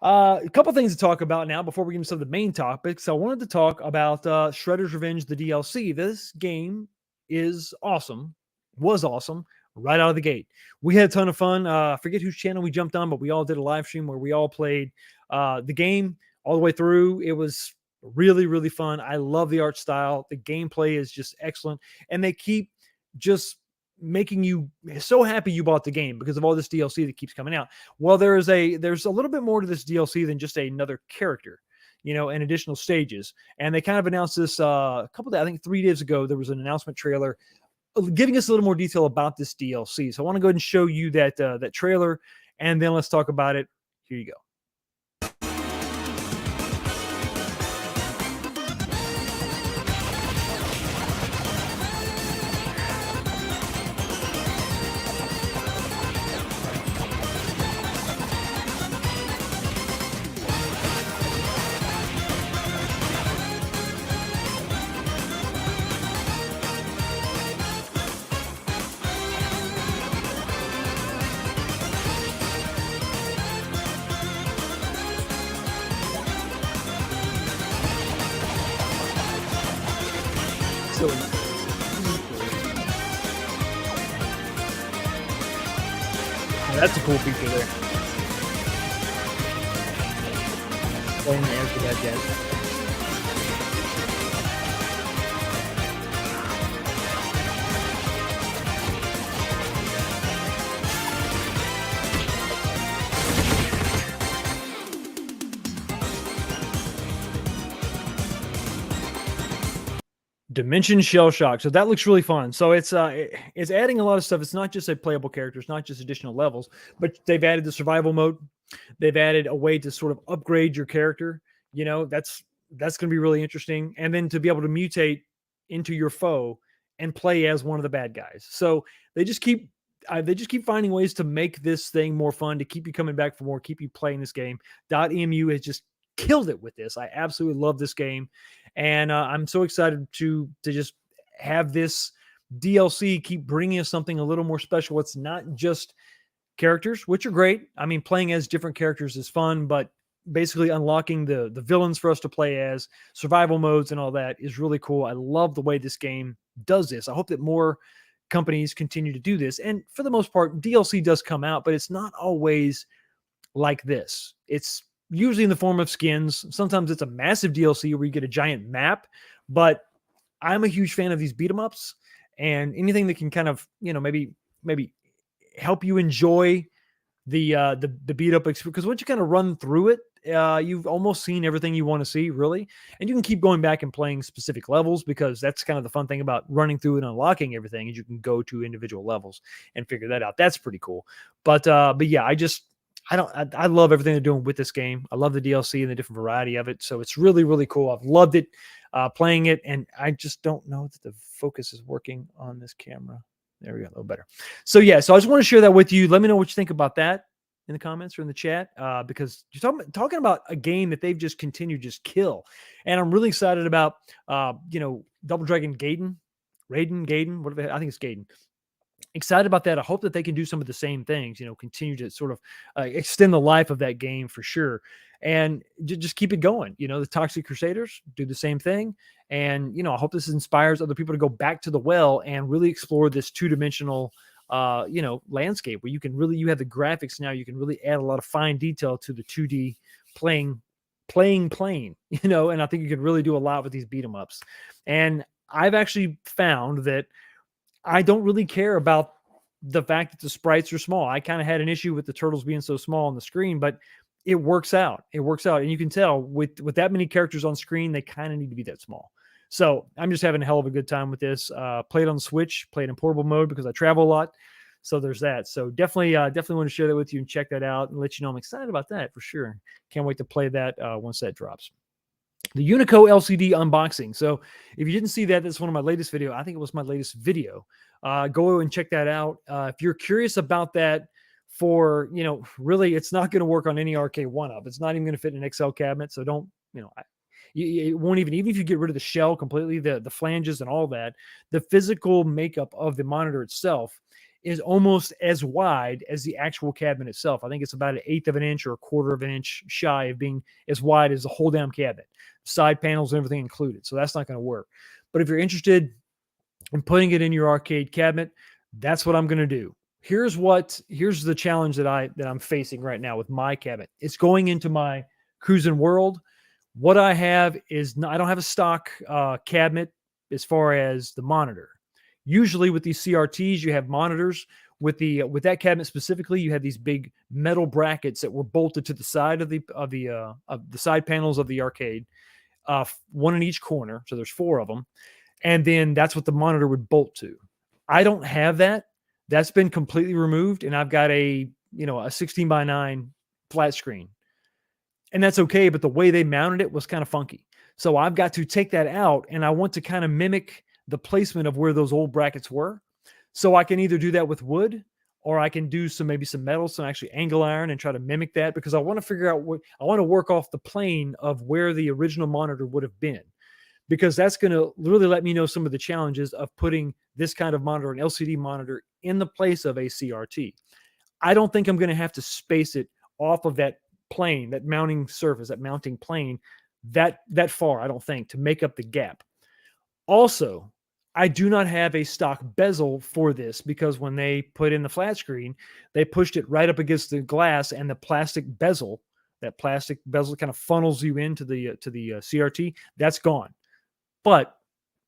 A couple things to talk about now before we get into some of the main topics. I wanted to talk about Shredder's Revenge, the DLC. This game is awesome, was awesome right out of the gate. We had a ton of fun. I forget whose channel we jumped on, but we all did a live stream where we all played the game all the way through. It was really, really fun. I love the art style. The gameplay is just excellent. And they keep just making you so happy you bought the game because of all this DLC that keeps coming out. Well, there's a little bit more to this DLC than just another character, and additional stages. And they kind of announced this a couple days, I think 3 days ago. There was an announcement trailer giving us a little more detail about this DLC. So I want to go ahead and show you that that trailer, and then let's talk about it. Here you go. So that's a cool feature there. Playing the air for that jet. Dimension Shell Shock. So that looks really fun. So it's adding a lot of stuff. It's not just a playable character. It's not just additional levels, but they've added the survival mode. They've added a way to sort of upgrade your character. That's going to be really interesting. And then to be able to mutate into your foe and play as one of the bad guys. So they just keep finding ways to make this thing more fun, to keep you coming back for more, keep you playing this game. .emu has just killed it with this. I absolutely love this game. And I'm so excited to just have this DLC keep bringing us something a little more special. It's not just characters, which are great. I mean, playing as different characters is fun, but basically unlocking the villains for us to play as, survival modes and all that is really cool. I love the way this game does this. I hope that more companies continue to do this. And for the most part, DLC does come out, but it's not always like this. It's usually in the form of skins. Sometimes it's a massive DLC where you get a giant map, but I'm a huge fan of these beat 'em ups and anything that can kind of, maybe help you enjoy the beat up experience. Because once you kind of run through it, you've almost seen everything you want to see, really. And you can keep going back and playing specific levels, because that's kind of the fun thing about running through and unlocking everything, is you can go to individual levels and figure that out. That's pretty cool. But yeah, I love everything they're doing with this game. I love the DLC and the different variety of it. So it's really, really cool. I've loved it playing it. And I just don't know that the focus is working on this camera. There we go, a little better. So yeah, so I just want to share that with you. Let me know what you think about that in the comments or in the chat, because you're talking about a game that they've just continued to just kill. And I'm really excited about, Double Dragon Gaiden, whatever. I think it's Gaiden. Excited about that. I hope that they can do some of the same things, continue to sort of extend the life of that game for sure. And just keep it going. The Toxic Crusaders do the same thing. And, I hope this inspires other people to go back to the well and really explore this two-dimensional, landscape where you have the graphics now. You can really add a lot of fine detail to the 2D playing plane, and I think you can really do a lot with these beat 'em ups. And I've actually found that I don't really care about the fact that the sprites are small. I kind of had an issue with the turtles being so small on the screen, but it works out. It works out. And you can tell with that many characters on screen, they kind of need to be that small. So I'm just having a hell of a good time with this. Played on the Switch, played in portable mode because I travel a lot. So there's that. So definitely want to share that with you and check that out and let you know I'm excited about that for sure. Can't wait to play that once that drops. The Unico LCD unboxing. So if you didn't see that, that's one of my latest video. I think it was my latest video. Go and check that out. If you're curious about that, really, it's not going to work on any Arcade1up. It's not even going to fit in an Excel cabinet. So don't, it won't even if you get rid of the shell completely, the flanges and all that, the physical makeup of the monitor itself is almost as wide as the actual cabinet itself. I think it's about 1/8 of an inch or 1/4 of an inch shy of being as wide as the whole damn cabinet, side panels and everything included. So that's not going to work. But if you're interested in putting it in your arcade cabinet, that's what I'm going to do. Here's the challenge that I'm facing right now with my cabinet. It's going into my Cruising World. What I have is I don't have a stock cabinet as far as the monitor. Usually with these CRTs, you have monitors. With that cabinet specifically, you had these big metal brackets that were bolted to the side of the side panels of the arcade, one in each corner. So there's 4 of them, and then that's what the monitor would bolt to. I don't have that. That's been completely removed, and I've got a 16:9 flat screen, and that's okay. But the way they mounted it was kind of funky, so I've got to take that out, and I want to kind of mimic the placement of where those old brackets were. So I can either do that with wood, or I can do maybe some metal, some actually angle iron, and try to mimic that, because I want to figure out I want to work off the plane of where the original monitor would have been, because that's going to really let me know some of the challenges of putting this kind of monitor, an LCD monitor, in the place of a CRT. I don't think I'm going to have to space it off of that plane, that mounting surface, that mounting plane that far, I don't think, to make up the gap. Also, I do not have a stock bezel for this, because when they put in the flat screen, they pushed it right up against the glass, and the plastic bezel, that plastic bezel kind of funnels you into the CRT, that's gone. But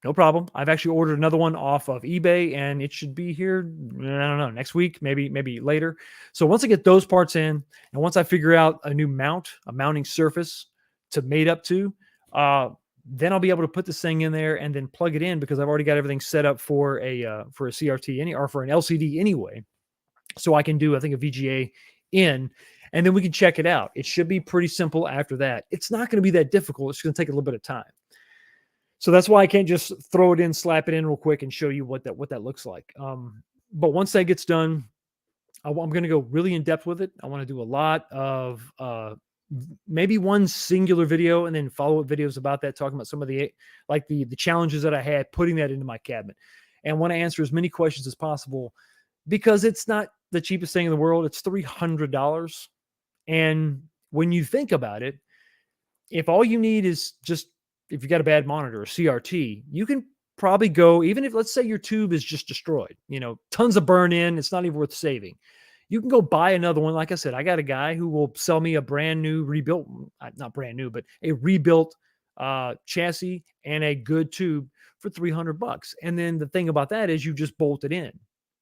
no problem. I've actually ordered another one off of eBay, and it should be here, I don't know, next week, maybe later. So once I get those parts in, and once I figure out a new a mounting surface to mate up to, then I'll be able to put this thing in there and then plug it in, because I've already got everything set up for a CRT or for an LCD anyway. So I can do, I think, a VGA in, and then we can check it out. It should be pretty simple after that. It's not going to be that difficult. It's going to take a little bit of time. So that's why I can't just throw it in, slap it in real quick, and show you what that looks like. But once that gets done, I'm going to go really in depth with it. I want to do a lot of maybe one singular video, and then follow-up videos about that, talking about some of the challenges that I had putting that into my cabinet. And want to answer as many questions as possible, because it's not the cheapest thing in the world. It's $300. And when you think about it, if all you need is just, if you got a bad monitor or CRT, you can probably go, even if, let's say your tube is just destroyed, tons of burn in, it's not even worth saving. You can go buy another one. Like I said, I got a guy who will sell me a brand new rebuilt, not brand new, but a rebuilt chassis and a good tube for $300. And then the thing about that is you just bolt it in.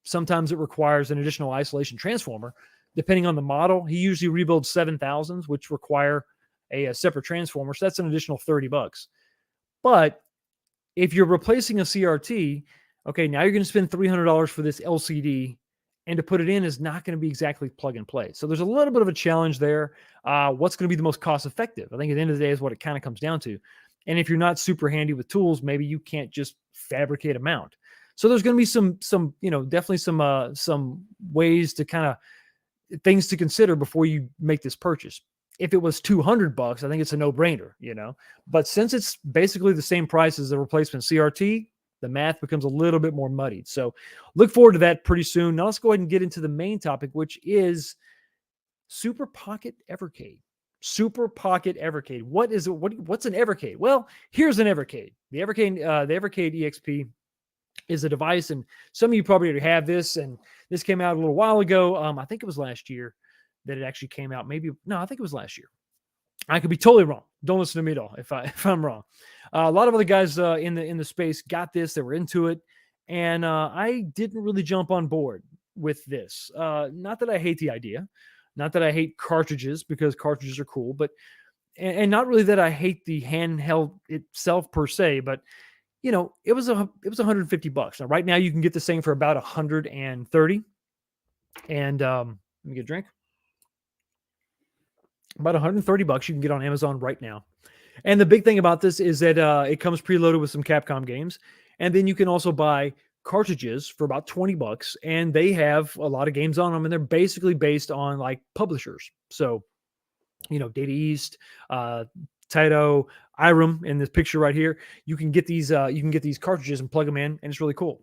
Sometimes it requires an additional isolation transformer, depending on the model. He usually rebuilds 7000s, which require a separate transformer. So that's an additional $30. But if you're replacing a CRT, okay, now you're going to spend $300 for this LCD, and to put it in is not going to be exactly plug and play. So there's a little bit of a challenge there. What's going to be the most cost effective? I think at the end of the day is what it kind of comes down to. And if you're not super handy with tools, maybe you can't just fabricate a mount. So there's going to be some definitely some ways to kind of things to consider before you make this purchase. If it was $200, I think it's a no-brainer, But since it's basically the same price as the replacement CRT, the math becomes a little bit more muddied. So look forward to that pretty soon. Now let's go ahead and get into the main topic, which is Super Pocket Evercade. Super Pocket Evercade. What is it? What's an Evercade? Well, here's an Evercade. The Evercade EXP is a device, and some of you probably already have this, and this came out a little while ago. I think it was last year that it actually came out. I think it was last year. I could be totally wrong. Don't listen to me at all if I'm wrong. A lot of other guys in the space got this. They were into it, and I didn't really jump on board with this. Not that I hate the idea, not that I hate cartridges, because cartridges are cool, but and not really that I hate the handheld itself per se, but it was $150. Now, right now you can get this thing for about $130, and let me get a drink. About $130 you can get on Amazon right now. And the big thing about this is that it comes preloaded with some Capcom games. And then you can also buy cartridges for about $20, and they have a lot of games on them, and they're basically based on like publishers. So, Data East, Taito, iRoom in this picture right here, you can get these cartridges and plug them in, and it's really cool.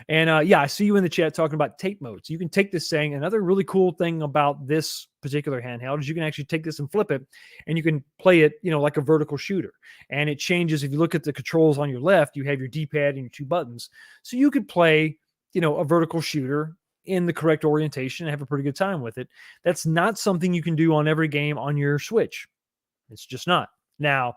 And yeah, I see you in the chat talking about tape modes. You can take this thing. Another really cool thing about this particular handheld is you can actually take this and flip it, and you can play it, like a vertical shooter. And it changes. If you look at the controls on your left, you have your D-pad and your 2 buttons, so you could play, a vertical shooter in the correct orientation and have a pretty good time with it. That's not something you can do on every game on your Switch. It's just not. Now,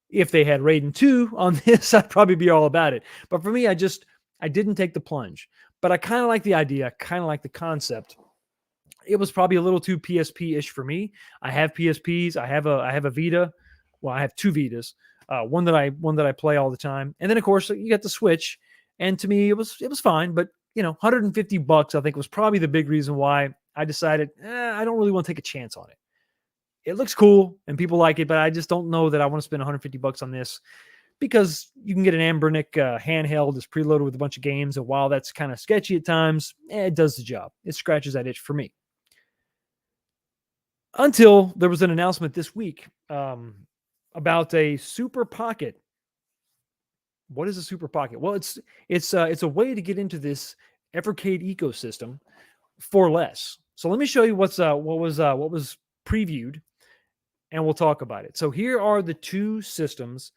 if they had Raiden 2 on this, I'd probably be all about it. But for me, I didn't take the plunge. But I kind of like the idea, kind of like the concept. It was probably a little too PSP-ish for me. I have PSPs. I have a Vita. Well, I have 2 Vitas. One that I play all the time. And then of course you got the Switch. And to me, it was fine. But $150, I think, was probably the big reason why I decided I don't really want to take a chance on it. It looks cool and people like it, but I just don't know that I want to spend $150 on this, because you can get an Anbernic handheld that's preloaded with a bunch of games. And while that's kind of sketchy at times, it does the job. It scratches that itch for me. Until there was an announcement this week about a Super Pocket. What is a Super Pocket? Well, it's a way to get into this Evercade ecosystem for less. So let me show you what was previewed, and we'll talk about it. So here are the 2 systems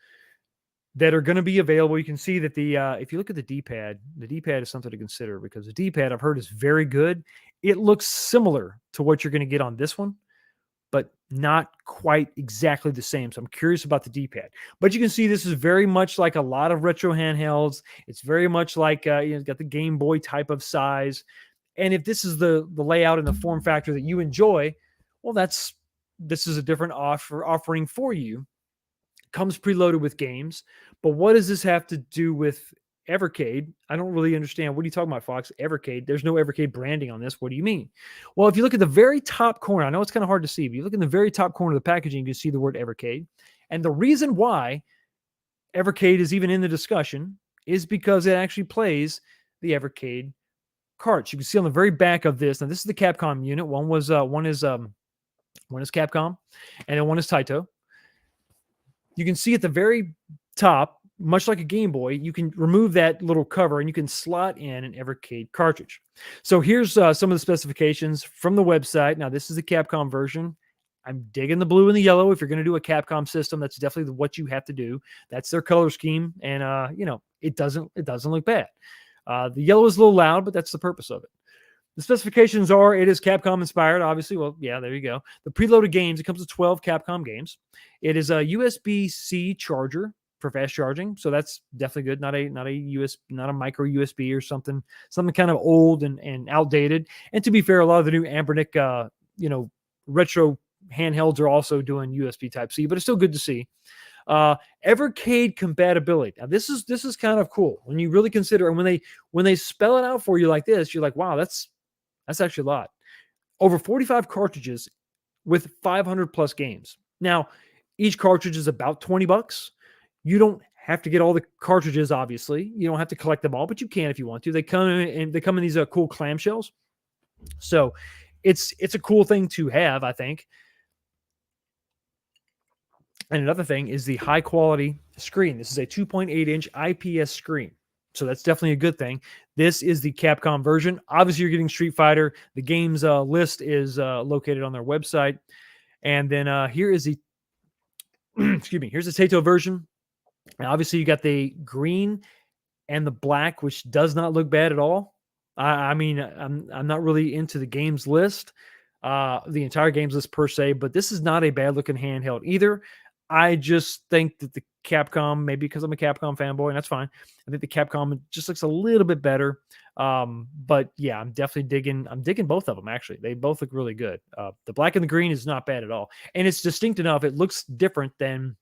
that are going to be available. You can see that if you look at the D-pad is something to consider, because the D-pad, I've heard, is very good. It looks similar to what you're going to get on this one, but not quite exactly the same. So I'm curious about the D-pad. But you can see this is very much like a lot of retro handhelds. It's very much like it's got the Game Boy type of size. And if this is the layout and the form factor that you enjoy, well, this is a different offering for you. Comes preloaded with games. But what does this have to do with Evercade? I don't really understand. What are you talking about, Fox? Evercade? There's no Evercade branding on this. What do you mean? Well, if you look at the very top corner, I know it's kind of hard to see, but you look in the very top corner of the packaging, you can see the word Evercade. And the reason why Evercade is even in the discussion is because it actually plays the Evercade carts. You can see on the very back of this. Now, this is the Capcom unit. One is Capcom, and then one is Taito. You can see at the very top, much like a Game Boy, you can remove that little cover and you can slot in an Evercade cartridge. So here's some of the specifications from the website. Now, this is the Capcom version. I'm digging the blue and the yellow. If you're going to do a Capcom system, that's definitely what you have to do. That's their color scheme, and it doesn't look bad. The yellow is a little loud, but that's the purpose of it. The specifications are, it is Capcom inspired, obviously. Well, yeah, there you go. The preloaded games, it comes with 12 Capcom games. It is a USB-C charger for fast charging, so that's definitely good. Not a micro USB or something kind of old and outdated. And to be fair, a lot of the new Anbernic, retro handhelds are also doing USB Type C, but it's still good to see. Evercade compatibility. Now, this is kind of cool when you really consider, and when they spell it out for you like this, you're like, wow, that's actually a lot. Over 45 cartridges with 500 plus games. Now, each cartridge is about $20. You don't have to get all the cartridges, obviously. You don't have to collect them all, but you can if you want to. They come in these cool clamshells. So it's a cool thing to have, I think. And another thing is the high quality screen. This is a 2.8-inch IPS screen. So that's definitely a good thing. This is the Capcom version. Obviously, you're getting Street Fighter. The games list is located on their website. And then here is the, here's the Taito version. Now, obviously, you got the green and the black, which does not look bad at all. I'm not really into the games list, the entire games list per se, but this is not a bad looking handheld either. I just think that the Capcom, maybe because I'm a Capcom fanboy, and that's fine. I think the Capcom just looks a little bit better. But yeah, I'm digging both of them, actually. They both look really good. The black and the green is not bad at all. And it's distinct enough. It looks different than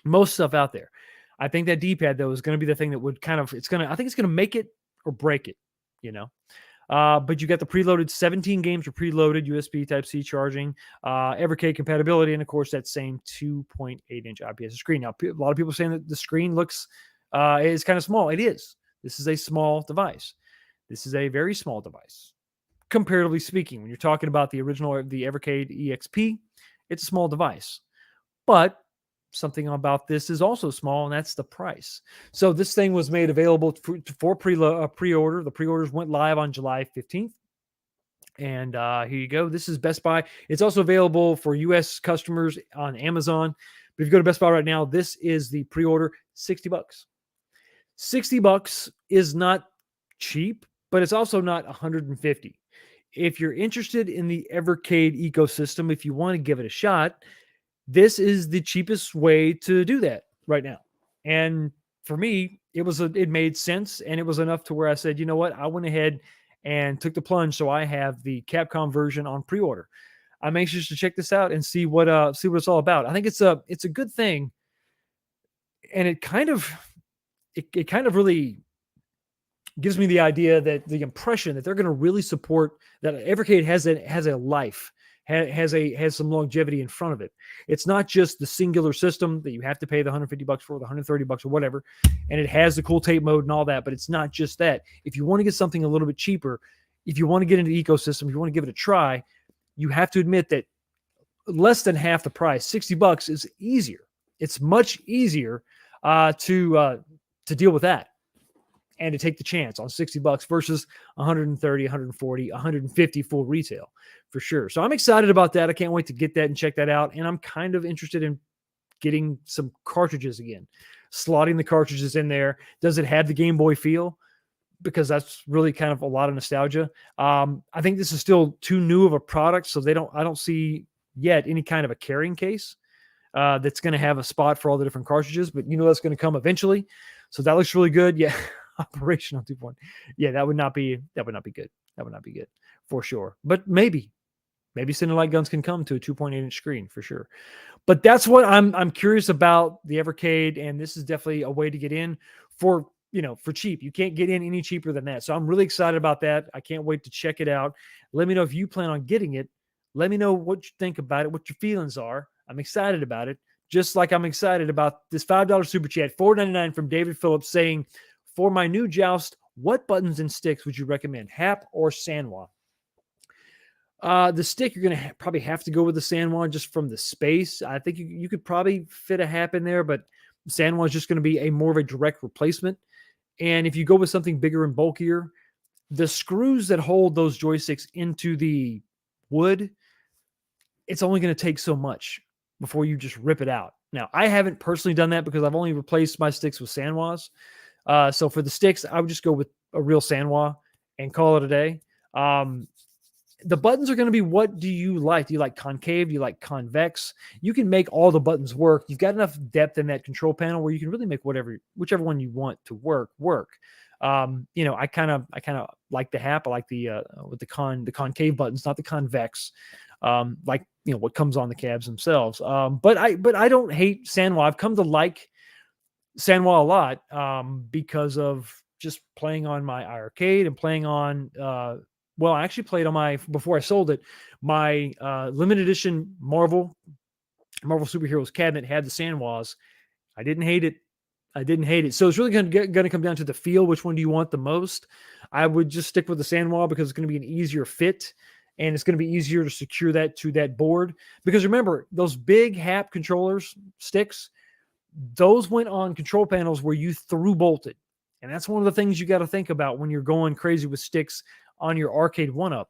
most stuff out there. I think that D-pad, though, is going to be the thing that would I think it's going to make it or break it, But you got the preloaded 17 games are preloaded, USB Type-C charging, Evercade compatibility, and of course that same 2.8-inch IPS screen. Now, a lot of people are saying that the screen looks is kind of small. It is. This is a small device. This is a very small device, comparatively speaking. When you're talking about the original, the Evercade EXP, it's a small device. But something about this is also small, and that's the price. So this thing was made available for pre-order. The pre-orders went live on July 15th. And here you go. This is Best Buy. It's also available for U.S. customers on Amazon. But if you go to Best Buy right now, this is the pre-order, $60. $60 is not cheap, but it's also not $150. If you're interested in the Evercade ecosystem, if you want to give it a shot, this is the cheapest way to do that right now. And for me, it made sense, and it was enough to where I said, you know what, I went ahead and took the plunge. So I have the Capcom version on pre-order. I'm anxious to check this out and see what it's all about. I think it's a good thing, and it kind of really gives me the idea, that the impression that they're going to really support, that Evercade has a life, has some longevity in front of it. It's not just the singular system that you have to pay the $150 for, the $130 or whatever, and it has the cool tape mode and all that, but it's not just that. If you want to get something a little bit cheaper, if you want to get into the ecosystem, if you want to give it a try, you have to admit that less than half the price, $60, is easier. It's much easier to deal with that, and to take the chance on $60 versus 130, 140, 150 full retail for sure. So I'm excited about that. I can't wait to get that and check that out. And I'm kind of interested in getting some cartridges again, slotting the cartridges in there. Does it have the Game Boy feel? Because that's really kind of a lot of nostalgia. I think this is still too new of a product, so I don't see yet any kind of a carrying case that's going to have a spot for all the different cartridges, but that's going to come eventually. So that looks really good. Yeah. Operational 2.0. Yeah, that would not be good. That would not be good for sure. But maybe Cine Light Guns can come to a 2.8-inch screen for sure. But that's what I'm curious about, the Evercade, and this is definitely a way to get in for cheap. You can't get in any cheaper than that. So I'm really excited about that. I can't wait to check it out. Let me know if you plan on getting it. Let me know what you think about it, what your feelings are. I'm excited about it. Just like I'm excited about this $5 super chat, $4.99 from David Phillips, saying, for my new Joust, what buttons and sticks would you recommend, Hap or Sanwa? The stick, you're going to probably have to go with the Sanwa just from the space. I think you could probably fit a Hap in there, but Sanwa is just going to be a more of a direct replacement. And if you go with something bigger and bulkier, the screws that hold those joysticks into the wood, it's only going to take so much before you just rip it out. Now, I haven't personally done that because I've only replaced my sticks with Sanwas. So for the sticks, I would just go with a real Sanwa and call it a day. The buttons are going to be, what do you like? Do you like concave? Do you like convex? You can make all the buttons work. You've got enough depth in that control panel where you can really make whichever one you want to work. I kind of like the Hap. I like with the concave buttons, not the convex. What comes on the cabs themselves. But I don't hate Sanwa. I've come to like Sanwa a lot because of just playing on my Arcade and playing on I actually played on before I sold it, my limited edition Marvel Superheroes cabinet had the Sanwas. I didn't hate it. So it's really going to come down to the feel. Which one do you want the most? I would just stick with the Sanwa because it's going to be an easier fit, and it's going to be easier to secure that to that board. Because remember, those big Hap controllers, sticks, those went on control panels where you through bolted. And that's one of the things you got to think about when you're going crazy with sticks on your Arcade1up.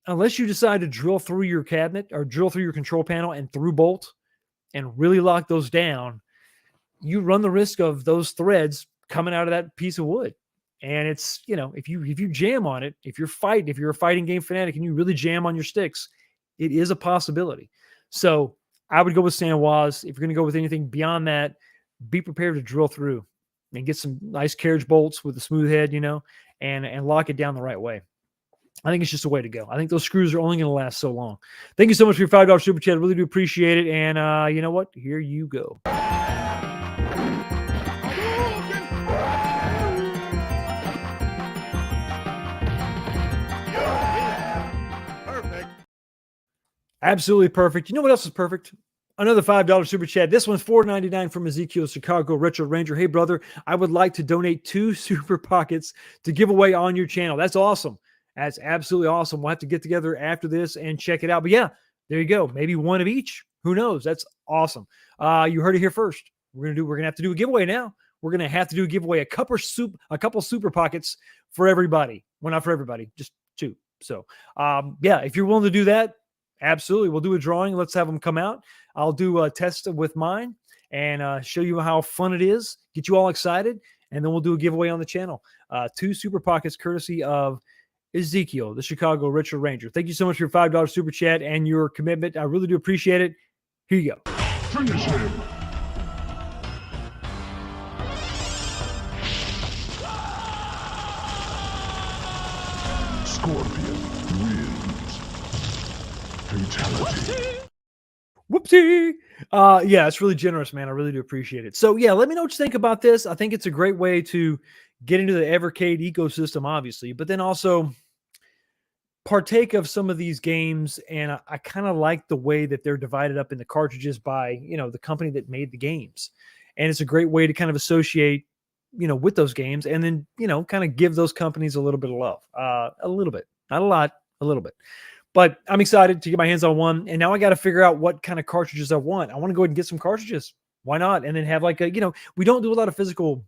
Unless you decide to drill through your cabinet or drill through your control panel and through bolt and really lock those down, you run the risk of those threads coming out of that piece of wood. And it's, if you jam on it, if you're a fighting game fanatic and you really jam on your sticks, it is a possibility. So I would go with Sanwas. If you're going to go with anything beyond that, be prepared to drill through and get some nice carriage bolts with a smooth head, and lock it down the right way. I think it's just a way to go. I think those screws are only going to last so long. Thank you so much for your $5 super chat. I really do appreciate it. And you know what? Here you go. Perfect. Absolutely perfect. You know what else is perfect? Another $5 super chat. This one's $4.99 from Ezekiel Chicago Retro Ranger. Hey, brother, I would like to donate 2 Super Pockets to give away on your channel. That's awesome. That's absolutely awesome. We'll have to get together after this and check it out. But yeah, there you go. Maybe one of each. Who knows? That's awesome. You heard it here first. We're gonna have to do a giveaway now. We're gonna have to do a giveaway, a couple super pockets for everybody. Well, not for everybody, just 2. So yeah, if you're willing to do that, absolutely. We'll do a drawing. Let's have them come out. I'll do a test with mine and show you how fun it is, get you all excited, and then we'll do a giveaway on the channel. 2 super pockets courtesy of Ezekiel, the Chicago Retro Ranger. Thank you so much for your $5 super chat and your commitment. I really do appreciate it. Here you go. Finish him. Scorpion wins. Fatality. Whoopsie. Yeah, it's really generous, man. I really do appreciate it. So yeah, let me know what you think about this. I think it's a great way to get into the Evercade ecosystem, obviously, but then also partake of some of these games. And I kind of like the way that they're divided up in the cartridges by, you know, the company that made the games. And it's a great way to kind of associate, you know, with those games and then, you know, kind of give those companies a little bit of love, a little bit, not a lot, a little bit. But I'm excited to get my hands on one. And now I got to figure out what kind of cartridges I want. I want to go ahead and get some cartridges. Why not? And then have like a, you know, we don't do a lot of physical,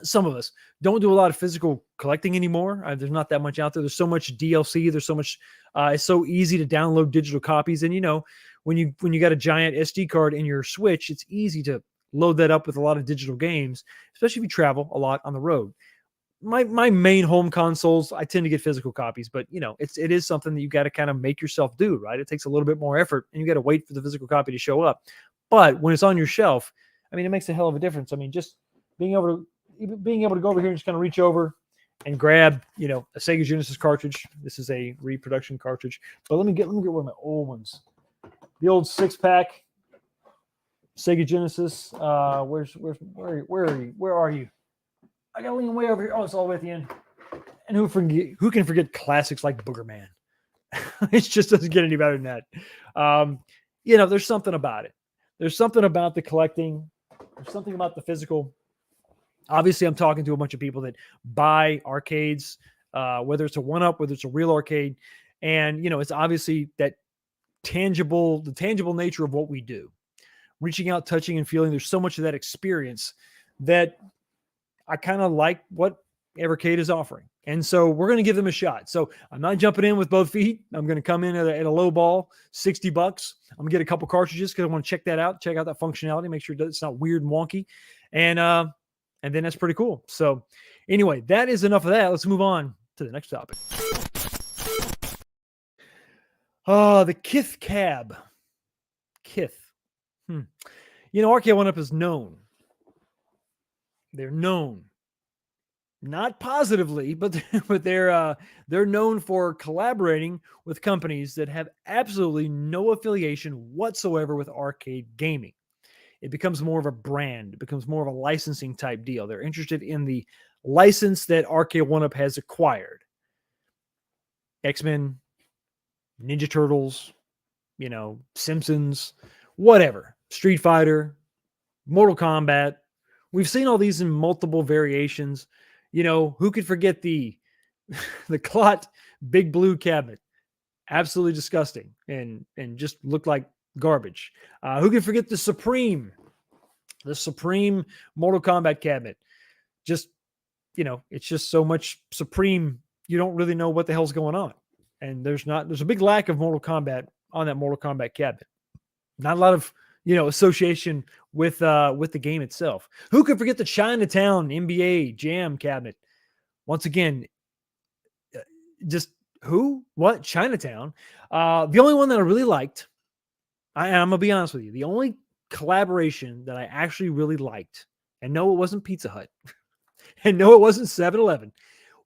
some of us don't do a lot of physical collecting anymore. There's not that much out there. There's so much DLC. There's so much, it's so easy to download digital copies. And, you know, when you got a giant SD card in your Switch, it's easy to load that up with a lot of digital games, especially if you travel a lot on the road. My main home consoles, I tend to get physical copies, but you know, it is something that you got to kind of make yourself do, right? It takes a little bit more effort and you got to wait for the physical copy to show up. But when it's on your shelf, I mean, it makes a hell of a difference. I mean, just being able to go over here and just kind of reach over and grab, you know, a Sega Genesis cartridge. This is a reproduction cartridge, but let me get one of my old ones. The old 6-pack Sega Genesis. Where are you? I gotta lean way over here. Oh, it's all the way at the end. And who can forget classics like Booger Man? It just doesn't get any better than that. You know, there's something about it. There's something about the collecting. There's something about the physical. Obviously, I'm talking to a bunch of people that buy arcades, whether it's a 1-up, whether it's a real arcade. And, you know, it's obviously the tangible nature of what we do. Reaching out, touching, and feeling. There's so much of that experience that I kind of like what Evercade is offering. And so we're going to give them a shot. So I'm not jumping in with both feet. I'm going to come in at a low ball, $60. I'm going to get a couple cartridges because I want to check that out, check out that functionality, make sure it's not weird and wonky. And then that's pretty cool. So anyway, that is enough of that. Let's move on to the next topic. The Kith cab. Kith. You know, Arcade1up is known. They're known, not positively, but they're known for collaborating with companies that have absolutely no affiliation whatsoever with arcade gaming. It becomes more of a brand. It becomes more of a licensing type deal. They're interested in the license that Arcade1up has acquired. X-Men, Ninja Turtles, you know, Simpsons, whatever. Street Fighter, Mortal Kombat. We've seen all these in multiple variations. You know, who could forget the clot Big Blue cabinet? Absolutely disgusting and just looked like garbage. Who can forget the Supreme Mortal Kombat cabinet? Just, you know, it's just so much Supreme, you don't really know what the hell's going on. And there's a big lack of Mortal Kombat on that Mortal Kombat cabinet. Not a lot of, you know, association with the game itself. Who could forget the Chinatown NBA Jam cabinet? Once again, just what? Chinatown. The only one that I really liked, I'm going to be honest with you, the only collaboration that I actually really liked, and no, it wasn't Pizza Hut, and no, it wasn't 7-Eleven,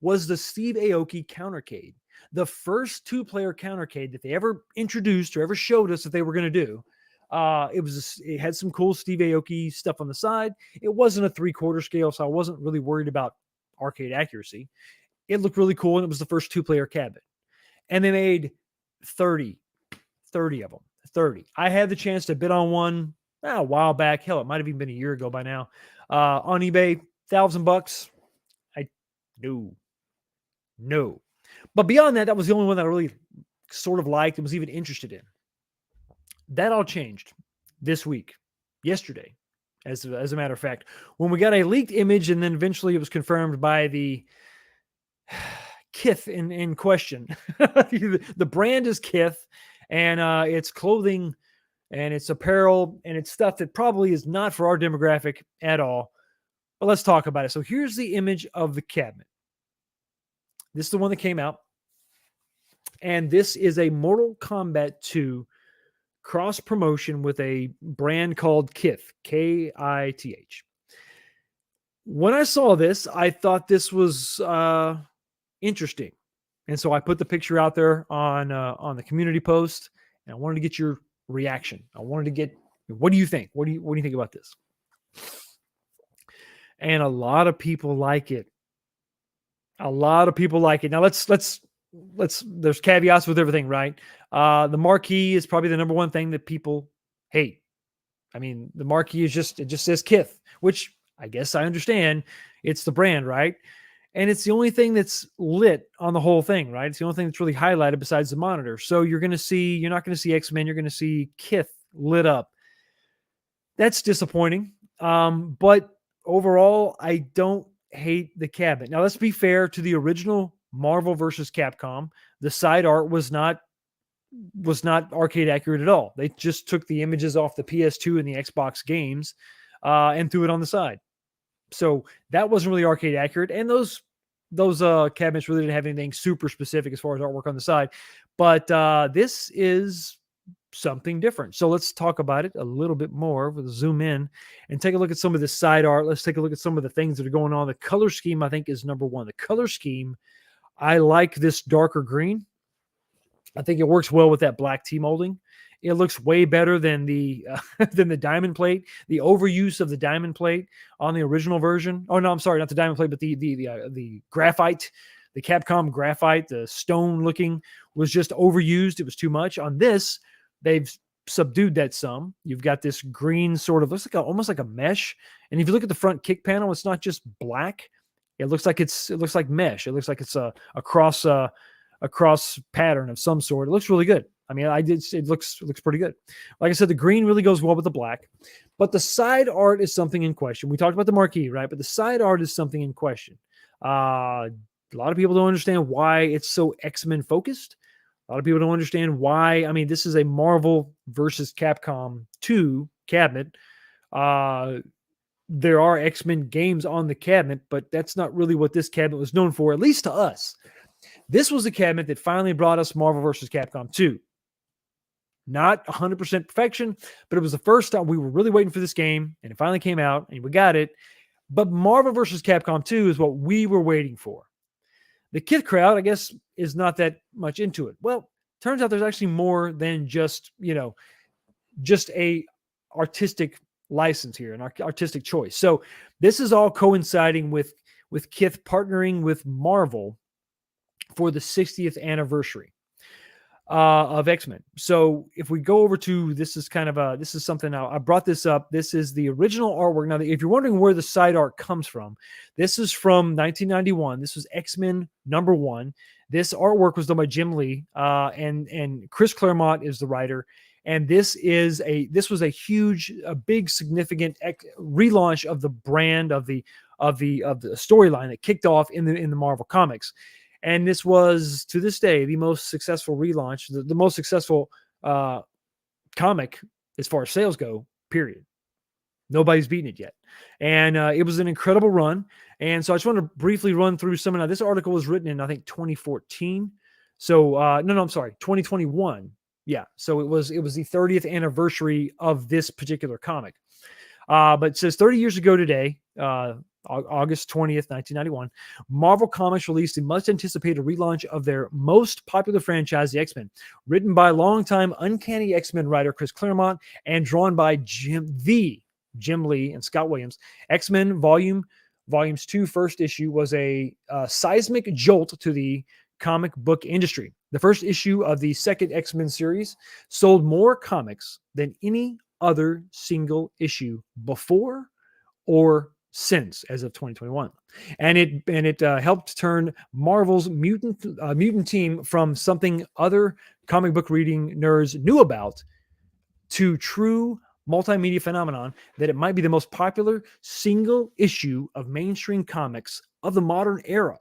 was the Steve Aoki countercade. The first 2-player countercade that they ever introduced or ever showed us that they were going to do. It had some cool Steve Aoki stuff on the side. It wasn't a 3/4 scale, so I wasn't really worried about arcade accuracy. It looked really cool, and it was the first 2-player cabinet. And they made 30 of them. 30. I had the chance to bid on one a while back. Hell, it might have even been a year ago by now. On eBay, $1,000. No. But beyond that, that was the only one that I really sort of liked and was even interested in. That all changed this week, yesterday, as a matter of fact, when we got a leaked image, and then eventually it was confirmed by the Kith in question. The brand is Kith, and it's clothing and it's apparel and it's stuff that probably is not for our demographic at all. But let's talk about it. So here's the image of the cabinet. This is the one that came out. And this is a Mortal Kombat 2 cross promotion with a brand called Kith, Kith. When I saw this, I thought this was interesting. And so I put the picture out there on the community post, and I wanted to get your reaction. I wanted to get, what do you think? What do you think about this? And a lot of people like it. A lot of people like it. Now let's there's caveats with everything, right? The marquee is probably the number one thing that people hate. I mean, the marquee is it just says Kith, which I guess I understand. It's the brand, right? And it's the only thing that's lit on the whole thing, right? It's the only thing that's really highlighted besides the monitor. So you're not going to see X-Men. You're going to see Kith lit up. That's disappointing. But overall, I don't hate the cabinet. Now, let's be fair to the original Marvel versus Capcom. The side art was not arcade accurate at all. They just took the images off the PS2 and the Xbox games and threw it on the side. So that wasn't really arcade accurate. And those cabinets really didn't have anything super specific as far as artwork on the side. But this is something different. So let's talk about it a little bit more. We'll zoom in and take a look at some of the side art. Let's take a look at some of the things that are going on. The color scheme, I think, is number one. The color scheme, I like this darker green. I think it works well with that black T molding. It looks way better than the diamond plate. The overuse of the diamond plate on the original version. Oh no, I'm sorry, not the diamond plate, but the graphite, the Capcom graphite, the stone looking was just overused. It was too much. On this, they've subdued that some. You've got this green sort of looks like almost like a mesh. And if you look at the front kick panel, it's not just black. It looks like mesh. It looks like it's a cross pattern of some sort. It looks really good. I mean, it looks pretty good. Like I said, the green really goes well with the black, but the side art is something in question. We talked about the marquee, right? But the side art is something in question. A lot of people don't understand why it's so X-Men focused. A lot of people don't understand why. I mean, this is a Marvel versus Capcom 2 cabinet. There are X-Men games on the cabinet, but that's not really what this cabinet was known for, at least to us. This was the cabinet that finally brought us Marvel vs. Capcom 2. Not 100% perfection, but it was the first time we were really waiting for this game, and it finally came out, and we got it. But Marvel vs. Capcom 2 is what we were waiting for. The Kith crowd, I guess, is not that much into it. Well, turns out there's actually more than just a artistic license here, an artistic choice. So this is all coinciding with Kith partnering with Marvel for the 60th anniversary of X-Men. So if we go over to, this is something now, I brought this up. This is the original artwork. Now, if you're wondering where the side art comes from, this is from 1991. This was X-Men #1. This artwork was done by Jim Lee, and Chris Claremont is the writer. And this was a big, significant relaunch of the brand of the storyline that kicked off in the Marvel comics. And this was, to this day, the most successful relaunch, the most successful comic as far as sales go, period. Nobody's beaten it yet. And it was an incredible run. And so I just want to briefly run through some of that. This article was written in, I think, 2014. So, I'm sorry, 2021. Yeah. So it was the 30th anniversary of this particular comic. But it says 30 years ago today, August 20th, 1991, Marvel Comics released the much-anticipated relaunch of their most popular franchise, the X-Men, written by longtime Uncanny X-Men writer Chris Claremont and drawn by Jim Lee and Scott Williams. X-Men Volumes 2 first issue was a seismic jolt to the comic book industry. The first issue of the second X-Men series sold more comics than any other single issue before or since, as of 2021, and it helped turn Marvel's mutant team from something other comic book reading nerds knew about to true multimedia phenomenon that it might be the most popular single issue of mainstream comics of the modern era.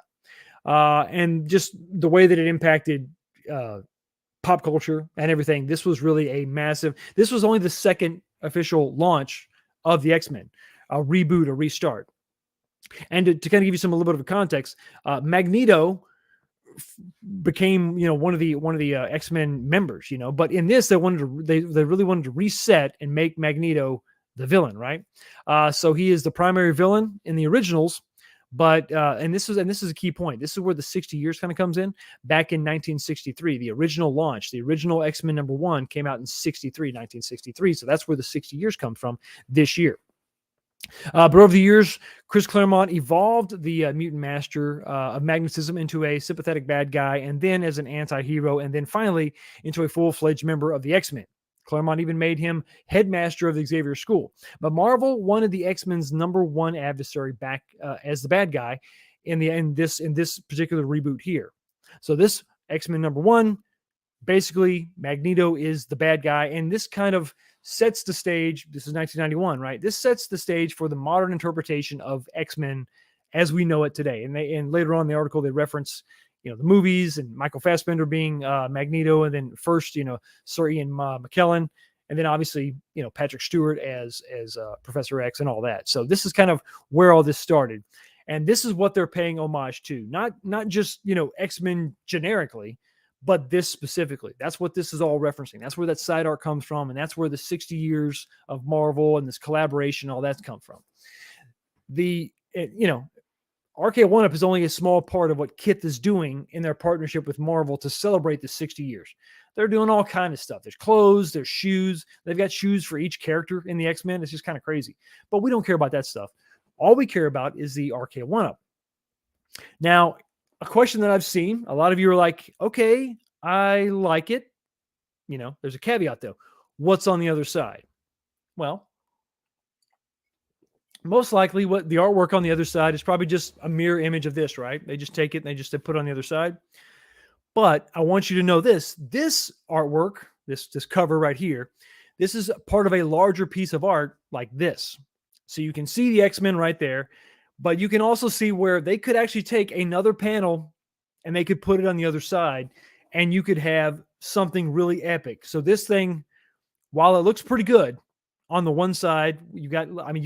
And just the way that it impacted pop culture and everything. This was really a massive, this was only the second official launch of the X-Men, a reboot, a restart. And to kind of give you a little bit of a context, Magneto became, one of the X-Men members, but in this they really wanted to reset and make Magneto the villain, right? So he is the primary villain in the originals, but and this is a key point. This is where the 60 years kind of comes in. Back in 1963, the original launch, the original X-Men #1 came out in 1963. So that's where the 60 years come from this year. But over the years, Chris Claremont evolved the mutant master of magnetism into a sympathetic bad guy, and then as an anti-hero, and then finally into a full-fledged member of the X-Men. Claremont even made him headmaster of the Xavier School. But Marvel wanted the X-Men's #1 adversary back as the bad guy in this particular reboot here. So this X-Men #1, basically Magneto is the bad guy, and this kind of sets the stage. This is 1991, right? This sets the stage for the modern interpretation of X-Men as we know it today. And later on in the article, they reference, the movies and Michael Fassbender being Magneto, and then first, Sir Ian McKellen, and then obviously, Patrick Stewart as Professor X and all that. So this is kind of where all this started. And this is what they're paying homage to, not just, X-Men generically, but this specifically. That's what this is all referencing. That's where that side art comes from, and that's where the 60 years of Marvel and this collaboration, all that's come from. Arcade1up is only a small part of what Kith is doing in their partnership with Marvel to celebrate the 60 years. They're doing all kind of stuff. There's clothes, there's shoes. They've got shoes for each character in the X-Men. It's just kind of crazy. But we don't care about that stuff. All we care about is the Arcade1up. Now, a question that I've seen, a lot of you are like, okay, I like it. There's a caveat though. What's on the other side? Well, most likely what the artwork on the other side is probably just a mirror image of this, right? They just take it and they just put it on the other side. But I want you to know this artwork, this cover right here, this is part of a larger piece of art like this. So you can see the X-Men right there, but you can also see where they could actually take another panel and they could put it on the other side, and you could have something really epic. So this thing, while it looks pretty good on the one side, you've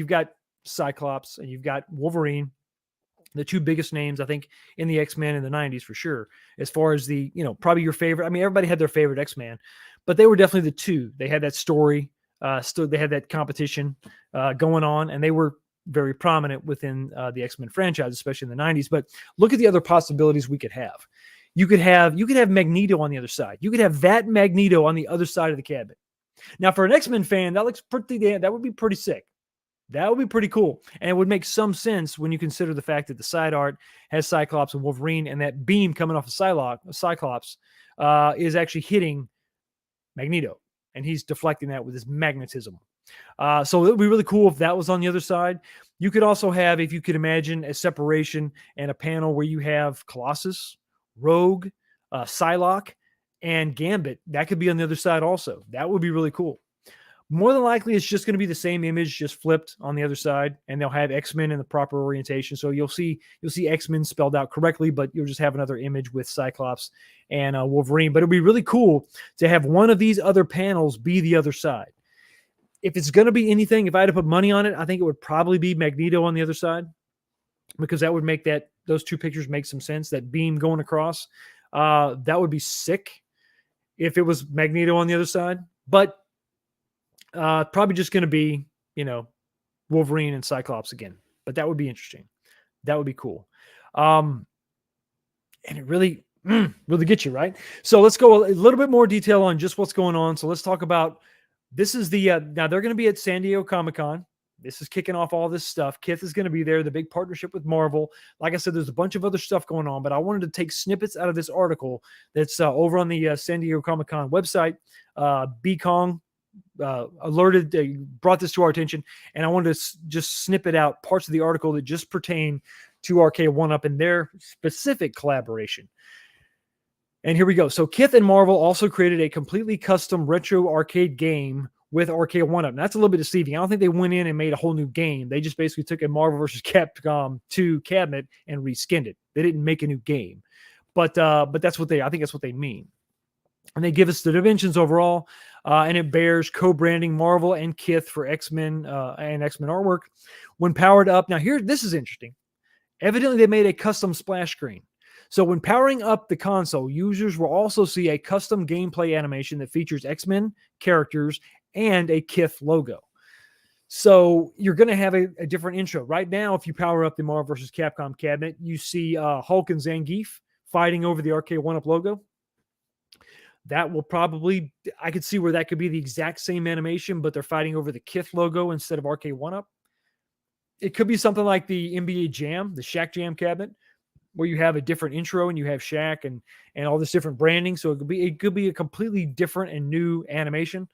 got Cyclops and you've got Wolverine, the two biggest names, I think, in the X-Men in the 90s for sure. As far as the, probably your favorite, everybody had their favorite X-Men, but they were definitely the two. They had that story, they had that competition going on, and they were very prominent within the X-Men franchise, especially in the 90s. But look at the other possibilities we could have. You could have Magneto on the other side. You could have that Magneto on the other side of the cabinet. Now, for an X-Men fan, that would be pretty sick. That would be pretty cool. And it would make some sense when you consider the fact that the side art has Cyclops and Wolverine, and that beam coming off of Cyclops is actually hitting Magneto, and he's deflecting that with his magnetism. So it would be really cool if that was on the other side. You could also have, if you could imagine, a separation and a panel where you have Colossus, Rogue, Psylocke, and Gambit. That could be on the other side also. That would be really cool. More than likely, it's just going to be the same image, just flipped on the other side, and they'll have X-Men in the proper orientation. So you'll see X-Men spelled out correctly, but you'll just have another image with Cyclops and Wolverine. But it'd be really cool to have one of these other panels be the other side. If it's going to be anything, if I had to put money on it, I think it would probably be Magneto on the other side, because that would make those two pictures make some sense. That beam going across, that would be sick if it was Magneto on the other side. But probably just going to be, Wolverine and Cyclops again. But that would be interesting. That would be cool. And it really gets you, right? So let's go a little bit more detail on just what's going on. So let's talk about, this is now they're going to be at San Diego Comic-Con. This is kicking off all this stuff. Kith is going to be there, the big partnership with Marvel. Like I said, there's a bunch of other stuff going on, but I wanted to take snippets out of this article that's over on the San Diego Comic-Con website. B-Kong brought this to our attention, and I wanted to just snippet out parts of the article that just pertain to Arcade1up and their specific collaboration. And here we go. So Kith and Marvel also created a completely custom retro arcade game with Arcade1up. That's a little bit deceiving. I don't think they went in and made a whole new game. They just basically took a Marvel vs. Capcom 2 cabinet and reskinned it. They didn't make a new game. But that's what I think that's what they mean. And they give us the dimensions overall, and it bears co-branding Marvel and Kith for X-Men and X-Men artwork. When powered up, now here, this is interesting. Evidently, they made a custom splash screen. So when powering up the console, users will also see a custom gameplay animation that features X-Men characters and a Kith logo. So you're going to have a different intro. Right now, if you power up the Marvel vs. Capcom cabinet, you see Hulk and Zangief fighting over the Arcade1up logo. That will probably, I could see where that could be the exact same animation, but they're fighting over the Kith logo instead of Arcade1up. It could be something like the NBA Jam, the Shaq Jam cabinet, where you have a different intro and you have Shaq and all this different branding. So it could be a completely different and new animation.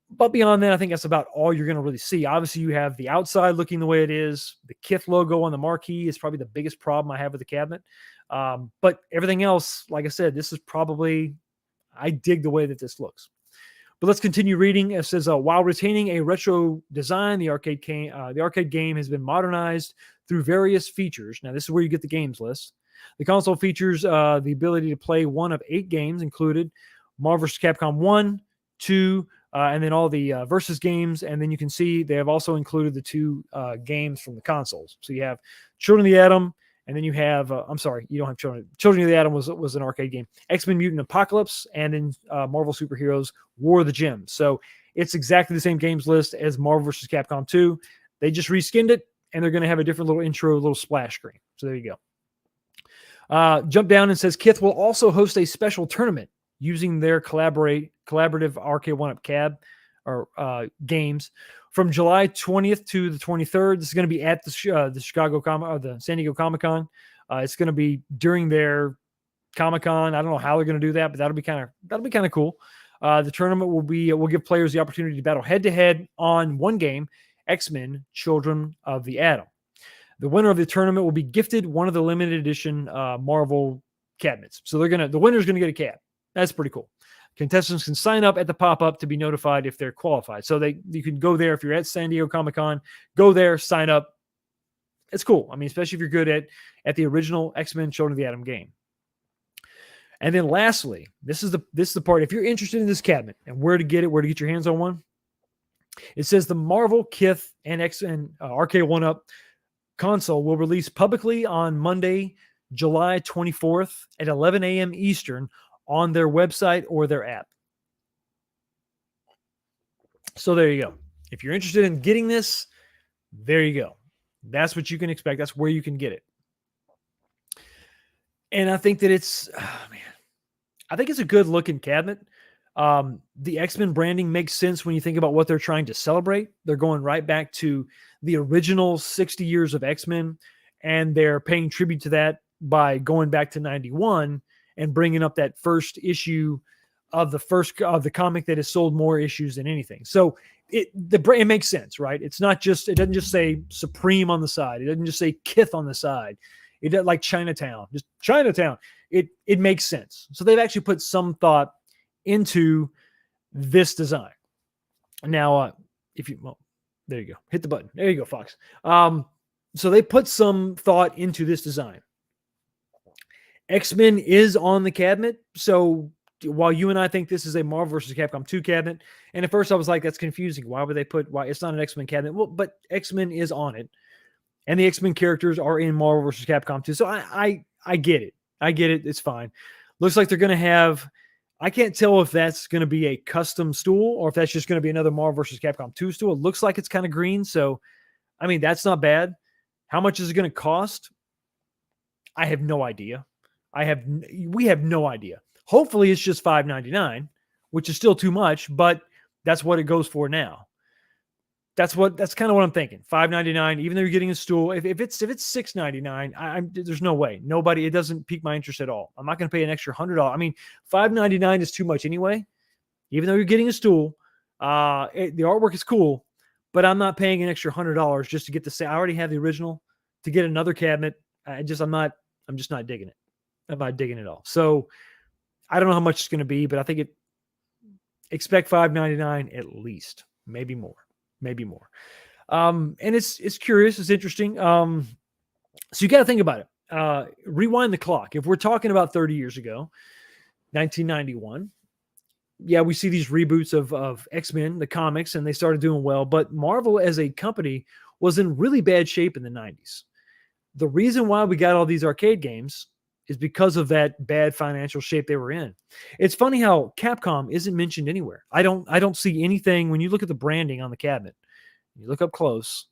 But beyond that, I think that's about all you're going to really see. Obviously, you have the outside looking the way it is. The Kith logo on the marquee is probably the biggest problem I have with the cabinet. But everything else, like I said, this is probably, I dig the way that this looks. But let's continue reading. It says, while retaining a retro design, the arcade game has been modernized through various features. Now, this is where you get the games list. The console features the ability to play one of 8 games, included Marvel vs. Capcom 1, 2, and then all the versus games. And then you can see they have also included the 2 games from the consoles. So you have Children of the Atom, and then you have, I'm sorry, you don't have Children of the Atom was an arcade game. X-Men Mutant Apocalypse, and then Marvel Superheroes War of the Gems. So it's exactly the same games list as Marvel vs. Capcom 2. They just reskinned it, and they're going to have a different little intro, little splash screen. So there you go. Jump down and says, Kith will also host a special tournament using their collaborative Arcade1up cab or games from July 20th to the 23rd. This is going to be at the San Diego Comic-Con. It's going to be during their Comic-Con. I don't know how they're going to do that, but that'll be kind of cool. The tournament will give players the opportunity to battle head-to-head on one game, X-Men Children of the Atom. The winner of the tournament will be gifted one of the limited edition Marvel cabinets. So the winner's going to get a cab. That's pretty cool. Contestants can sign up at the pop-up to be notified if they're qualified. So you can go there if you're at San Diego Comic-Con, go there, sign up. It's cool. I mean, especially if you're good at the original X-Men Children of the Atom game. And then lastly, this is the part. If you're interested in this cabinet and where to get your hands on one, it says the Marvel, Kith, and Arcade1up console will release publicly on Monday, July 24th at 11 a.m. Eastern on their website or their app. So there you go. If you're interested in getting this, there you go. That's what you can expect. That's where you can get it. And I think that I think it's a good looking cabinet. The X-Men branding makes sense when you think about what they're trying to celebrate. They're going right back to the original 60 years of X-Men, and they're paying tribute to that by going back to 91 and bringing up that first issue of the comic that has sold more issues than anything. So it makes sense, right? It doesn't just say Supreme on the side. It doesn't just say Kith on the side. It doesn't like Chinatown, just Chinatown. It makes sense. So they've actually put some thought into this design. Now, there you go. Hit the button. There you go, Fox. So they put some thought into this design. X-Men is on the cabinet. So while you and I think this is a Marvel vs. Capcom 2 cabinet, and at first I was like, that's confusing. Why would they why it's not an X-Men cabinet? Well, but X-Men is on it. And the X-Men characters are in Marvel vs. Capcom 2. So I get it. I get it. It's fine. Looks like they're going to have, I can't tell if that's going to be a custom stool or if that's just going to be another Marvel vs. Capcom 2 stool. It looks like it's kind of green. So, I mean, that's not bad. How much is it going to cost? I have no idea. We have no idea. Hopefully it's just $5.99, which is still too much, but that's what it goes for now. That's kind of what I'm thinking. $5.99, even though you're getting a stool. If it's $6.99, there's no way. It doesn't pique my interest at all. I'm not going to pay an extra $100. I mean, $5.99 is too much anyway. Even though you're getting a stool, the artwork is cool, but I'm not paying an extra $100 just to get the set. I already have the original. To get another cabinet, I'm just not digging it. I'm not digging it at all. So I don't know how much it's going to be, but I think expect $5.99 at least, maybe more, maybe more. And it's curious, it's interesting. So you got to think about it. Rewind the clock. If we're talking about 30 years ago, 1991, yeah, we see these reboots of X-Men, the comics, and they started doing well. But Marvel as a company was in really bad shape in the 90s. The reason why we got all these arcade games is because of that bad financial shape they were in. It's funny how Capcom isn't mentioned anywhere. I don't see anything when you look at the branding on the cabinet. You look up close,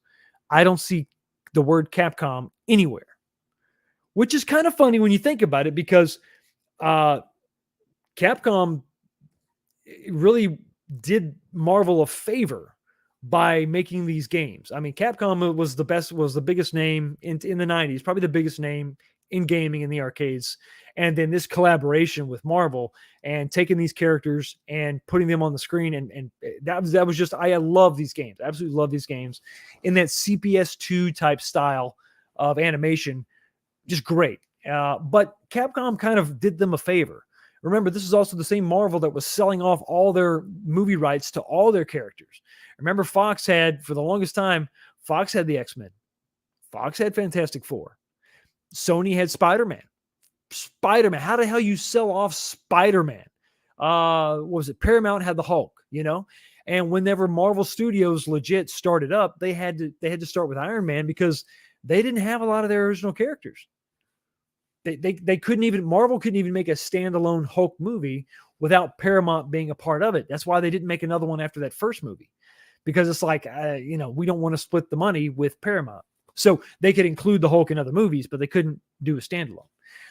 I don't see the word Capcom anywhere, which is kind of funny when you think about it, because Capcom really did Marvel a favor by making these games. I mean, Capcom was the biggest name in the 90s, probably the biggest name in gaming in the arcades. And then this collaboration with Marvel and taking these characters and putting them on the screen. And that was just, I love these games. I absolutely love these games in that CPS2 type style of animation. Just great. But Capcom kind of did them a favor. Remember, this is also the same Marvel that was selling off all their movie rights to all their characters. Remember, Fox had, for the longest time, Fox had the X-Men. Fox had Fantastic Four. Sony had Spider-Man. Spider-Man. How the hell you sell off Spider-Man? What was it? Paramount had the Hulk, you know? And whenever Marvel Studios legit started up, they had to start with Iron Man because they didn't have a lot of their original characters. They couldn't even, Marvel couldn't even make a standalone Hulk movie without Paramount being a part of it. That's why they didn't make another one after that first movie, because it's like, we don't want to split the money with Paramount. So they could include the Hulk in other movies, but they couldn't do a standalone.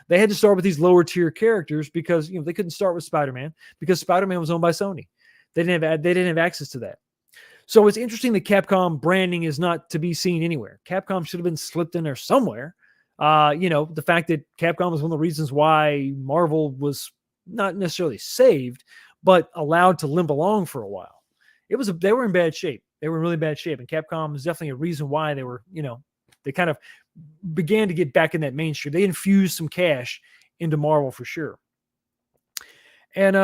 They had to start with these lower tier characters because, they couldn't start with Spider-Man because Spider-Man was owned by Sony. They didn't have access to that. So it's interesting that Capcom branding is not to be seen anywhere. Capcom should have been slipped in there somewhere. The fact that Capcom was one of the reasons why Marvel was not necessarily saved, but allowed to limp along for a while. They were in bad shape. They were in really bad shape. And Capcom is definitely a reason why they were, they kind of began to get back in that mainstream. They infused some cash into Marvel for sure. And,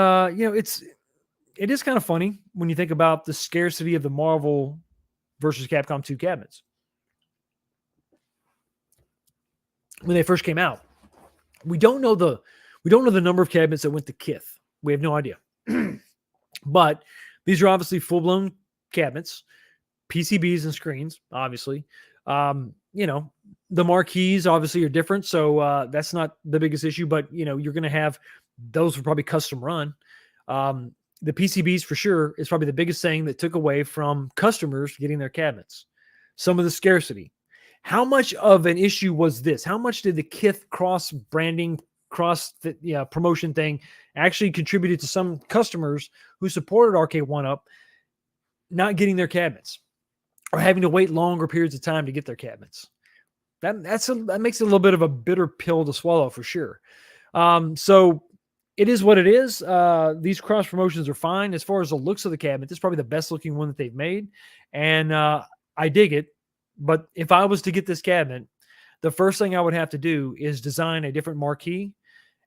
it is kind of funny when you think about the scarcity of the Marvel versus Capcom 2 cabinets. When they first came out, we don't know the number of cabinets that went to Kith. We have no idea. But these are obviously full-blown cabinets, PCBs and screens, obviously. The marquees obviously are different, so that's not the biggest issue, but you're going to have those were probably custom run. The PCBs for sure is probably the biggest thing that took away from customers getting their cabinets. Some of the scarcity. How much of an issue was this? How much did the Kith cross branding, promotion thing actually contributed to some customers who supported Arcade1up not getting their cabinets or having to wait longer periods of time to get their cabinets? That makes it a little bit of a bitter pill to swallow for sure. So it is what it is. These cross promotions are fine. As far as the looks of the cabinet, this is probably the best looking one that they've made. And I dig it. But if I was to get this cabinet, the first thing I would have to do is design a different marquee.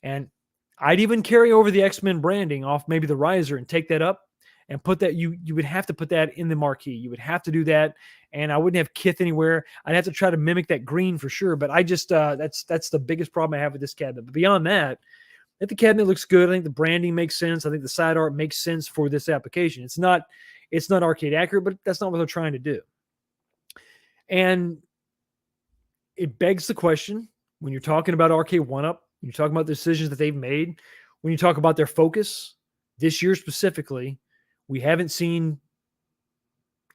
And I'd even carry over the X-Men branding off maybe the riser and take that up and put that, you would have to put that in the marquee. You would have to do that. And I wouldn't have Kith anywhere. I'd have to try to mimic that green for sure. But I just, that's the biggest problem I have with this cabinet. But beyond that, I think the cabinet looks good. I think the branding makes sense. I think the side art makes sense for this application. It's not arcade accurate, but that's not what they're trying to do. And it begs the question, when you're talking about Arcade1up, when you're talking about the decisions that they've made, when you talk about their focus, this year specifically, we haven't seen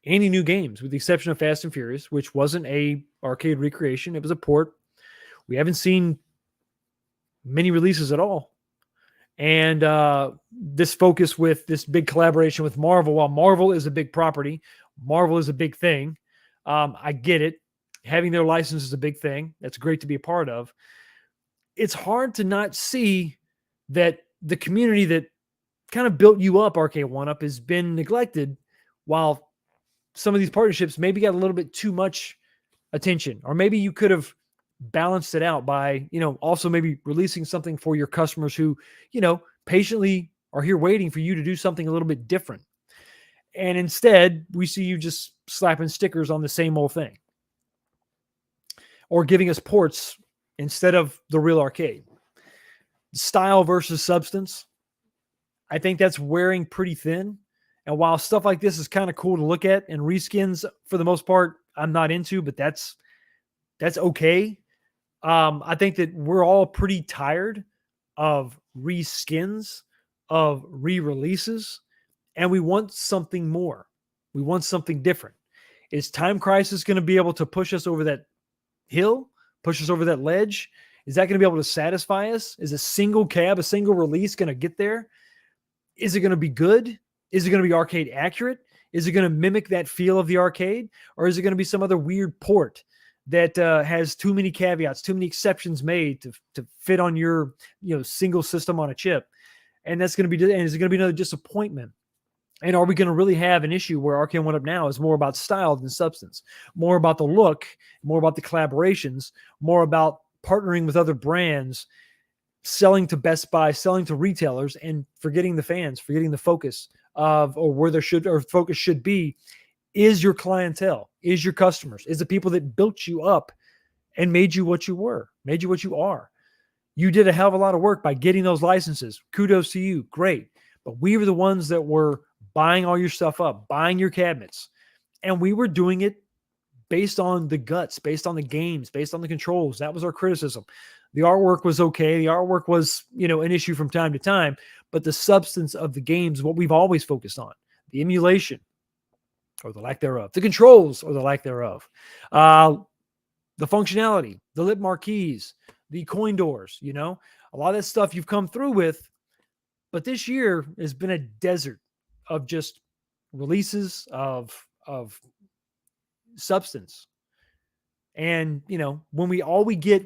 any new games with the exception of Fast and Furious, which wasn't a arcade recreation. It was a port. We haven't seen many releases at all. And this focus with this big collaboration with Marvel, while Marvel is a big property, Marvel is a big thing. I get it. Having their license is a big thing. That's great to be a part of. It's hard to not see that the community that kind of built you up, Arcade1up, has been neglected, while some of these partnerships maybe got a little bit too much attention, or maybe you could have balanced it out by, also maybe releasing something for your customers who, patiently are here waiting for you to do something a little bit different. And instead, we see you just slapping stickers on the same old thing or giving us ports instead of the real arcade. Style versus substance. I think that's wearing pretty thin. And while stuff like this is kind of cool to look at, and reskins for the most part, I'm not into, but that's okay. I think that we're all pretty tired of reskins, of re-releases, and we want something more. We want something different. Is Time Crisis going to be able to push us over that hill, push us over that ledge? Is that going to be able to satisfy us? Is a single cab, a single release going to get there? Is it going to be good? Is it going to be arcade accurate? Is it going to mimic that feel of the arcade? Or is it going to be some other weird port that has too many caveats, too many exceptions made to fit on your single system on a chip? And that's going to be, and is it going to be another disappointment? And are we going to really have an issue where Arcade1up now is more about style than substance, more about the look, more about the collaborations, more about partnering with other brands, selling to Best Buy, selling to retailers, and forgetting the fans, forgetting the focus of, or where there should, or focus should be, is your clientele, is your customers, is the people that built you up and made you what you were, made you what you are. You did a hell of a lot of work by getting those licenses. Kudos to you. Great. But we were the ones that were buying all your stuff up, buying your cabinets. And we were doing it based on the guts, based on the games, based on the controls. That was our criticism. The artwork was okay. The artwork was, an issue from time to time, but the substance of the games, what we've always focused on, the emulation or the lack thereof, the controls or the lack thereof, the functionality, the lip marquees, the coin doors, a lot of that stuff you've come through with. But this year has been a desert of just releases of substance. And when all we get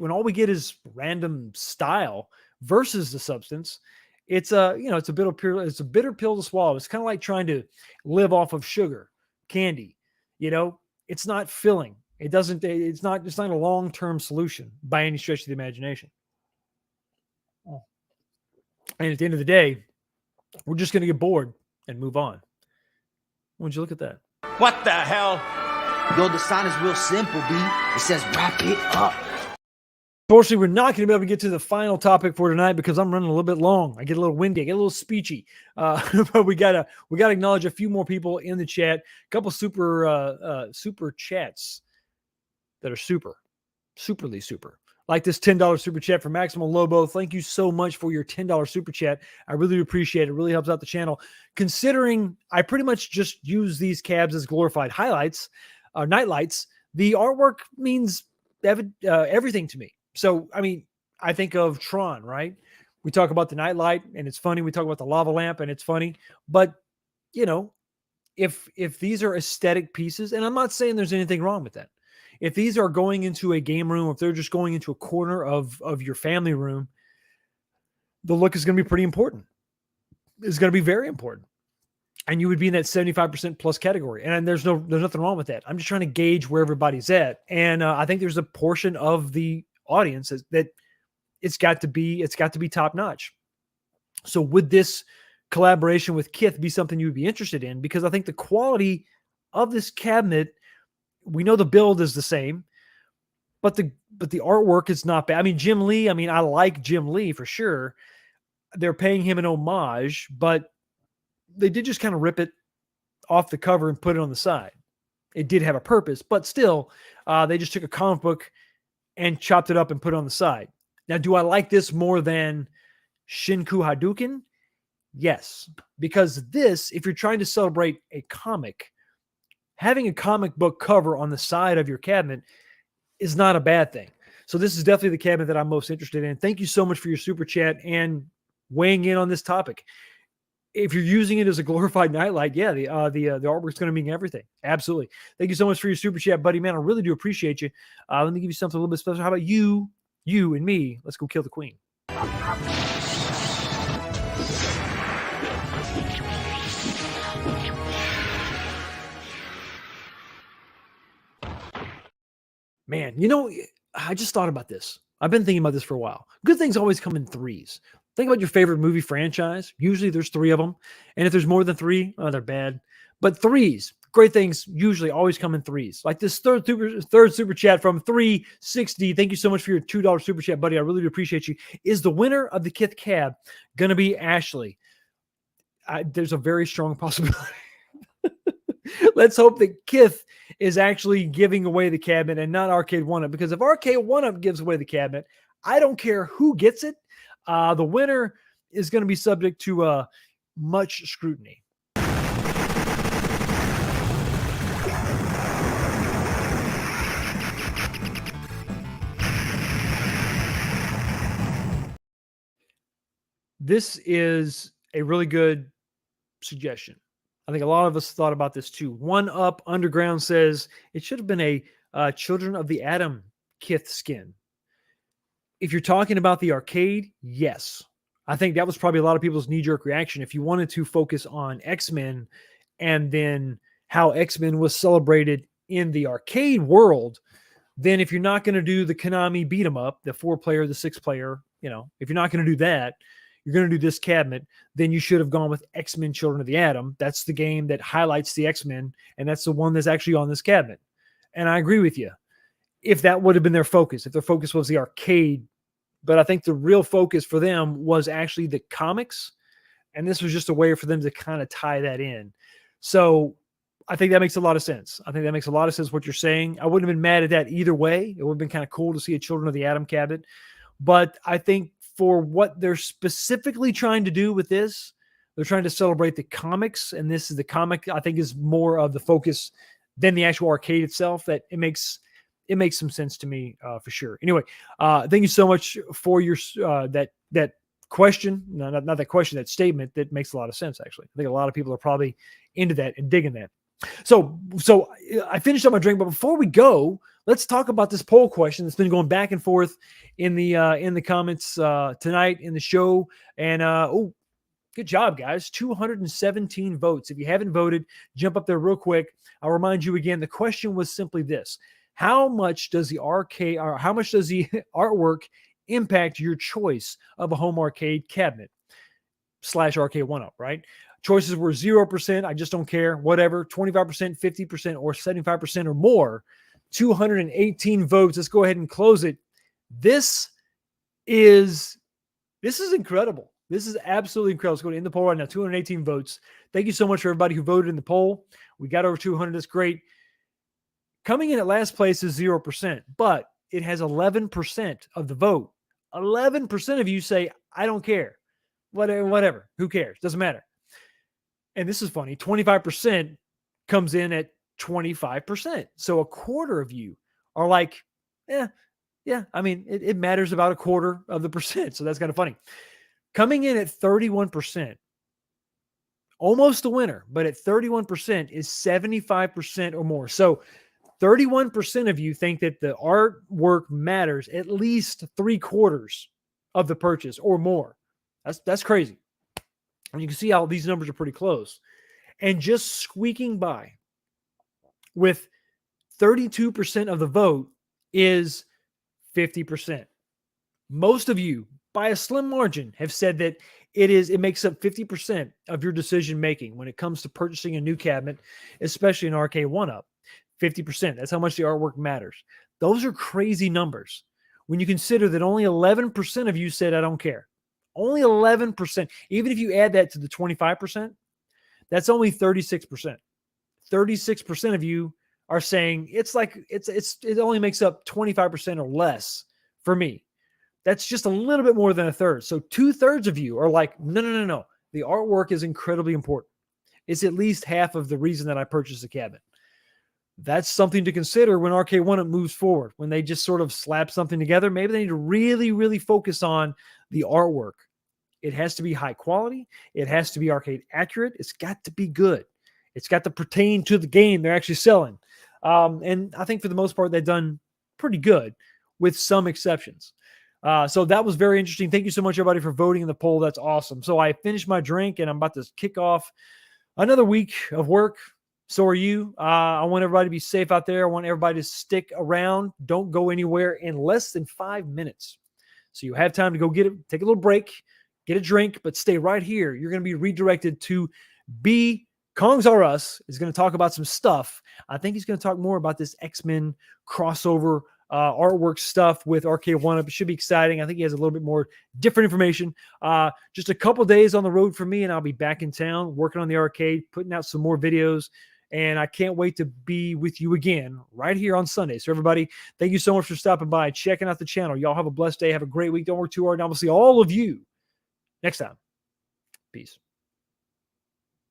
is random style versus the substance, it's a bitter pill to swallow. It's kind of like trying to live off of sugar candy. It's not filling. It's not a long-term solution by any stretch of the imagination. And at the end of the day, we're just going to get bored and move on. Would you look at that? What the hell? Yo, the sign is real simple, B. It says wrap it up. Unfortunately, we're not going to be able to get to the final topic for tonight because I'm running a little bit long. I get a little windy. I get a little speechy. But we gotta acknowledge a few more people in the chat. A couple super chats that are superly super. Like this $10 super chat from Maximal Lobo. Thank you so much for your $10 super chat. I really appreciate it. It really helps out the channel. Considering I pretty much just use these cabs as glorified highlights, night lights, the artwork means everything to me. So, I think of Tron, right? We talk about the night light and it's funny. We talk about the lava lamp and it's funny. But, if these are aesthetic pieces, and I'm not saying there's anything wrong with that. If these are going into a game room, if they're just going into a corner of your family room, the look is going to be pretty important. It's going to be very important. And you would be in that 75% plus category. And there's nothing wrong with that. I'm just trying to gauge where everybody's at. And I think there's a portion of the audience that it's got to be top notch. So would this collaboration with Kith be something you would be interested in? Because I think the quality of this cabinet, we know the build is the same, but the artwork is not bad. Jim Lee, I like Jim Lee for sure. They're paying him an homage, but they did just kind of rip it off the cover and put it on the side. It did have a purpose, but still, they just took a comic book and chopped it up and put it on the side. Now, do I like this more than Shinku Hadouken? Yes, because this, if you're trying to celebrate a comic, having a comic book cover on the side of your cabinet is not a bad thing. So this is definitely the cabinet that I'm most interested in. Thank you so much for your super chat and weighing in on this topic. If you're using it as a glorified nightlight, yeah, the artwork's going to mean everything. Absolutely. Thank you so much for your super chat, buddy. Man, I really do appreciate you. Let me give you something a little bit special. How about you and me? Let's go kill the queen. Man, I just thought about this. I've been thinking about this for a while. Good things always come in threes. Think about your favorite movie franchise. Usually there's 3 of them. And if there's more than 3, oh, they're bad. But threes, great things usually always come in threes. Like this third super chat from 360. Thank you so much for your $2 super chat, buddy. I really do appreciate you. Is the winner of the Kith Cab going to be Ashley? There's a very strong possibility. Let's hope that Kith is actually giving away the cabinet and not Arcade1up, because if Arcade1up gives away the cabinet, I don't care who gets it. The winner is going to be subject to much scrutiny. This is a really good suggestion. I think a lot of us thought about this too. 1UP Underground says it should have been a Children of the Atom Kith skin. If you're talking about the arcade, yes. I think that was probably a lot of people's knee-jerk reaction. If you wanted to focus on X-Men and then how X-Men was celebrated in the arcade world, then if you're not going to do the Konami beat 'em up, the 4-player, the 6-player, if you're not going to do that, you're going to do this cabinet, then you should have gone with X-Men Children of the Atom. That's the game that highlights the X-Men, and that's the one that's actually on this cabinet. And I agree with you. If that would have been their focus, if their focus was the arcade, but I think the real focus for them was actually the comics, and this was just a way for them to kind of tie that in. So I think that makes a lot of sense. I think that makes a lot of sense what you're saying. I wouldn't have been mad at that either way. It would have been kind of cool to see a Children of the Atom cabinet. But I think for what they're specifically trying to do with this, they're trying to celebrate the comics, and this is the comic, I think, is more of the focus than the actual arcade itself. That it makes some sense to me for sure. Anyway, thank you so much for your that question. No, not that question, that statement. That makes a lot of sense, actually. I think a lot of people are probably into that and digging that. So I finished up my drink, but before we go, let's talk about this poll question that's been going back and forth in the comments tonight in the show. And good job, guys! 217 votes. If you haven't voted, jump up there real quick. I'll remind you again. The question was simply this: how much does the artwork impact your choice of a home arcade cabinet / Arcade1up? Right? Choices were 0%, I just don't care, whatever, 25%, 50%, or 75% or more. 218 votes. Let's go ahead and close it. This is incredible. This is absolutely incredible. Let's go to end the poll right now. 218 votes. Thank you so much for everybody who voted in the poll. We got over 200. That's great. Coming in at last place is 0%, but it has 11% of the vote. 11% of you say, I don't care. Whatever. Who cares? Doesn't matter. And this is funny, 25% comes in at 25%. So a quarter of you are like, yeah, I mean, it matters about a quarter of the percent. So that's kind of funny. Coming in at 31%, almost a winner, but at 31% is 75% or more. So 31% of you think that the artwork matters at least 3/4 of the purchase or more. That's crazy. And you can see how these numbers are pretty close. And just squeaking by with 32% of the vote is 50%. Most of you, by a slim margin, have said that it makes up 50% of your decision making when it comes to purchasing a new cabinet, especially an Arcade1up. 50%. That's how much the artwork matters. Those are crazy numbers when you consider that only 11% of you said, I don't care. Only 11%. Even if you add that to the 25%, that's only 36%. 36% of you are saying it only makes up 25% or less for me. That's just a little bit more than a third. So 2/3 of you are like, no. The artwork is incredibly important. It's at least half of the reason that I purchased the cabinet. That's something to consider when Arcade1up moves forward. When they just sort of slap something together, maybe they need to really, really focus on the artwork. It has to be high quality. It has to be arcade accurate. It's got to be good. It's got to pertain to the game they're actually selling. And I think for the most part, they've done pretty good with some exceptions. So that was very interesting. Thank you so much, everybody, for voting in the poll. That's awesome. So I finished my drink and I'm about to kick off another week of work. So are you. I want everybody to be safe out there. I want everybody to stick around. Don't go anywhere in less than 5 minutes. So you have time to go get it, take a little break, get a drink, but stay right here. You're going to be redirected to B. Kongs R Us is going to talk about some stuff. I think he's going to talk more about this X-Men crossover artwork stuff with Arcade1up. It should be exciting. I think he has a little bit more different information. Just a couple days on the road for me, and I'll be back in town working on the arcade, putting out some more videos. And I can't wait to be with you again right here on Sunday. So everybody, thank you so much for stopping by, checking out the channel. Y'all have a blessed day. Have a great week. Don't work too hard. And I will see all of you next time. Peace.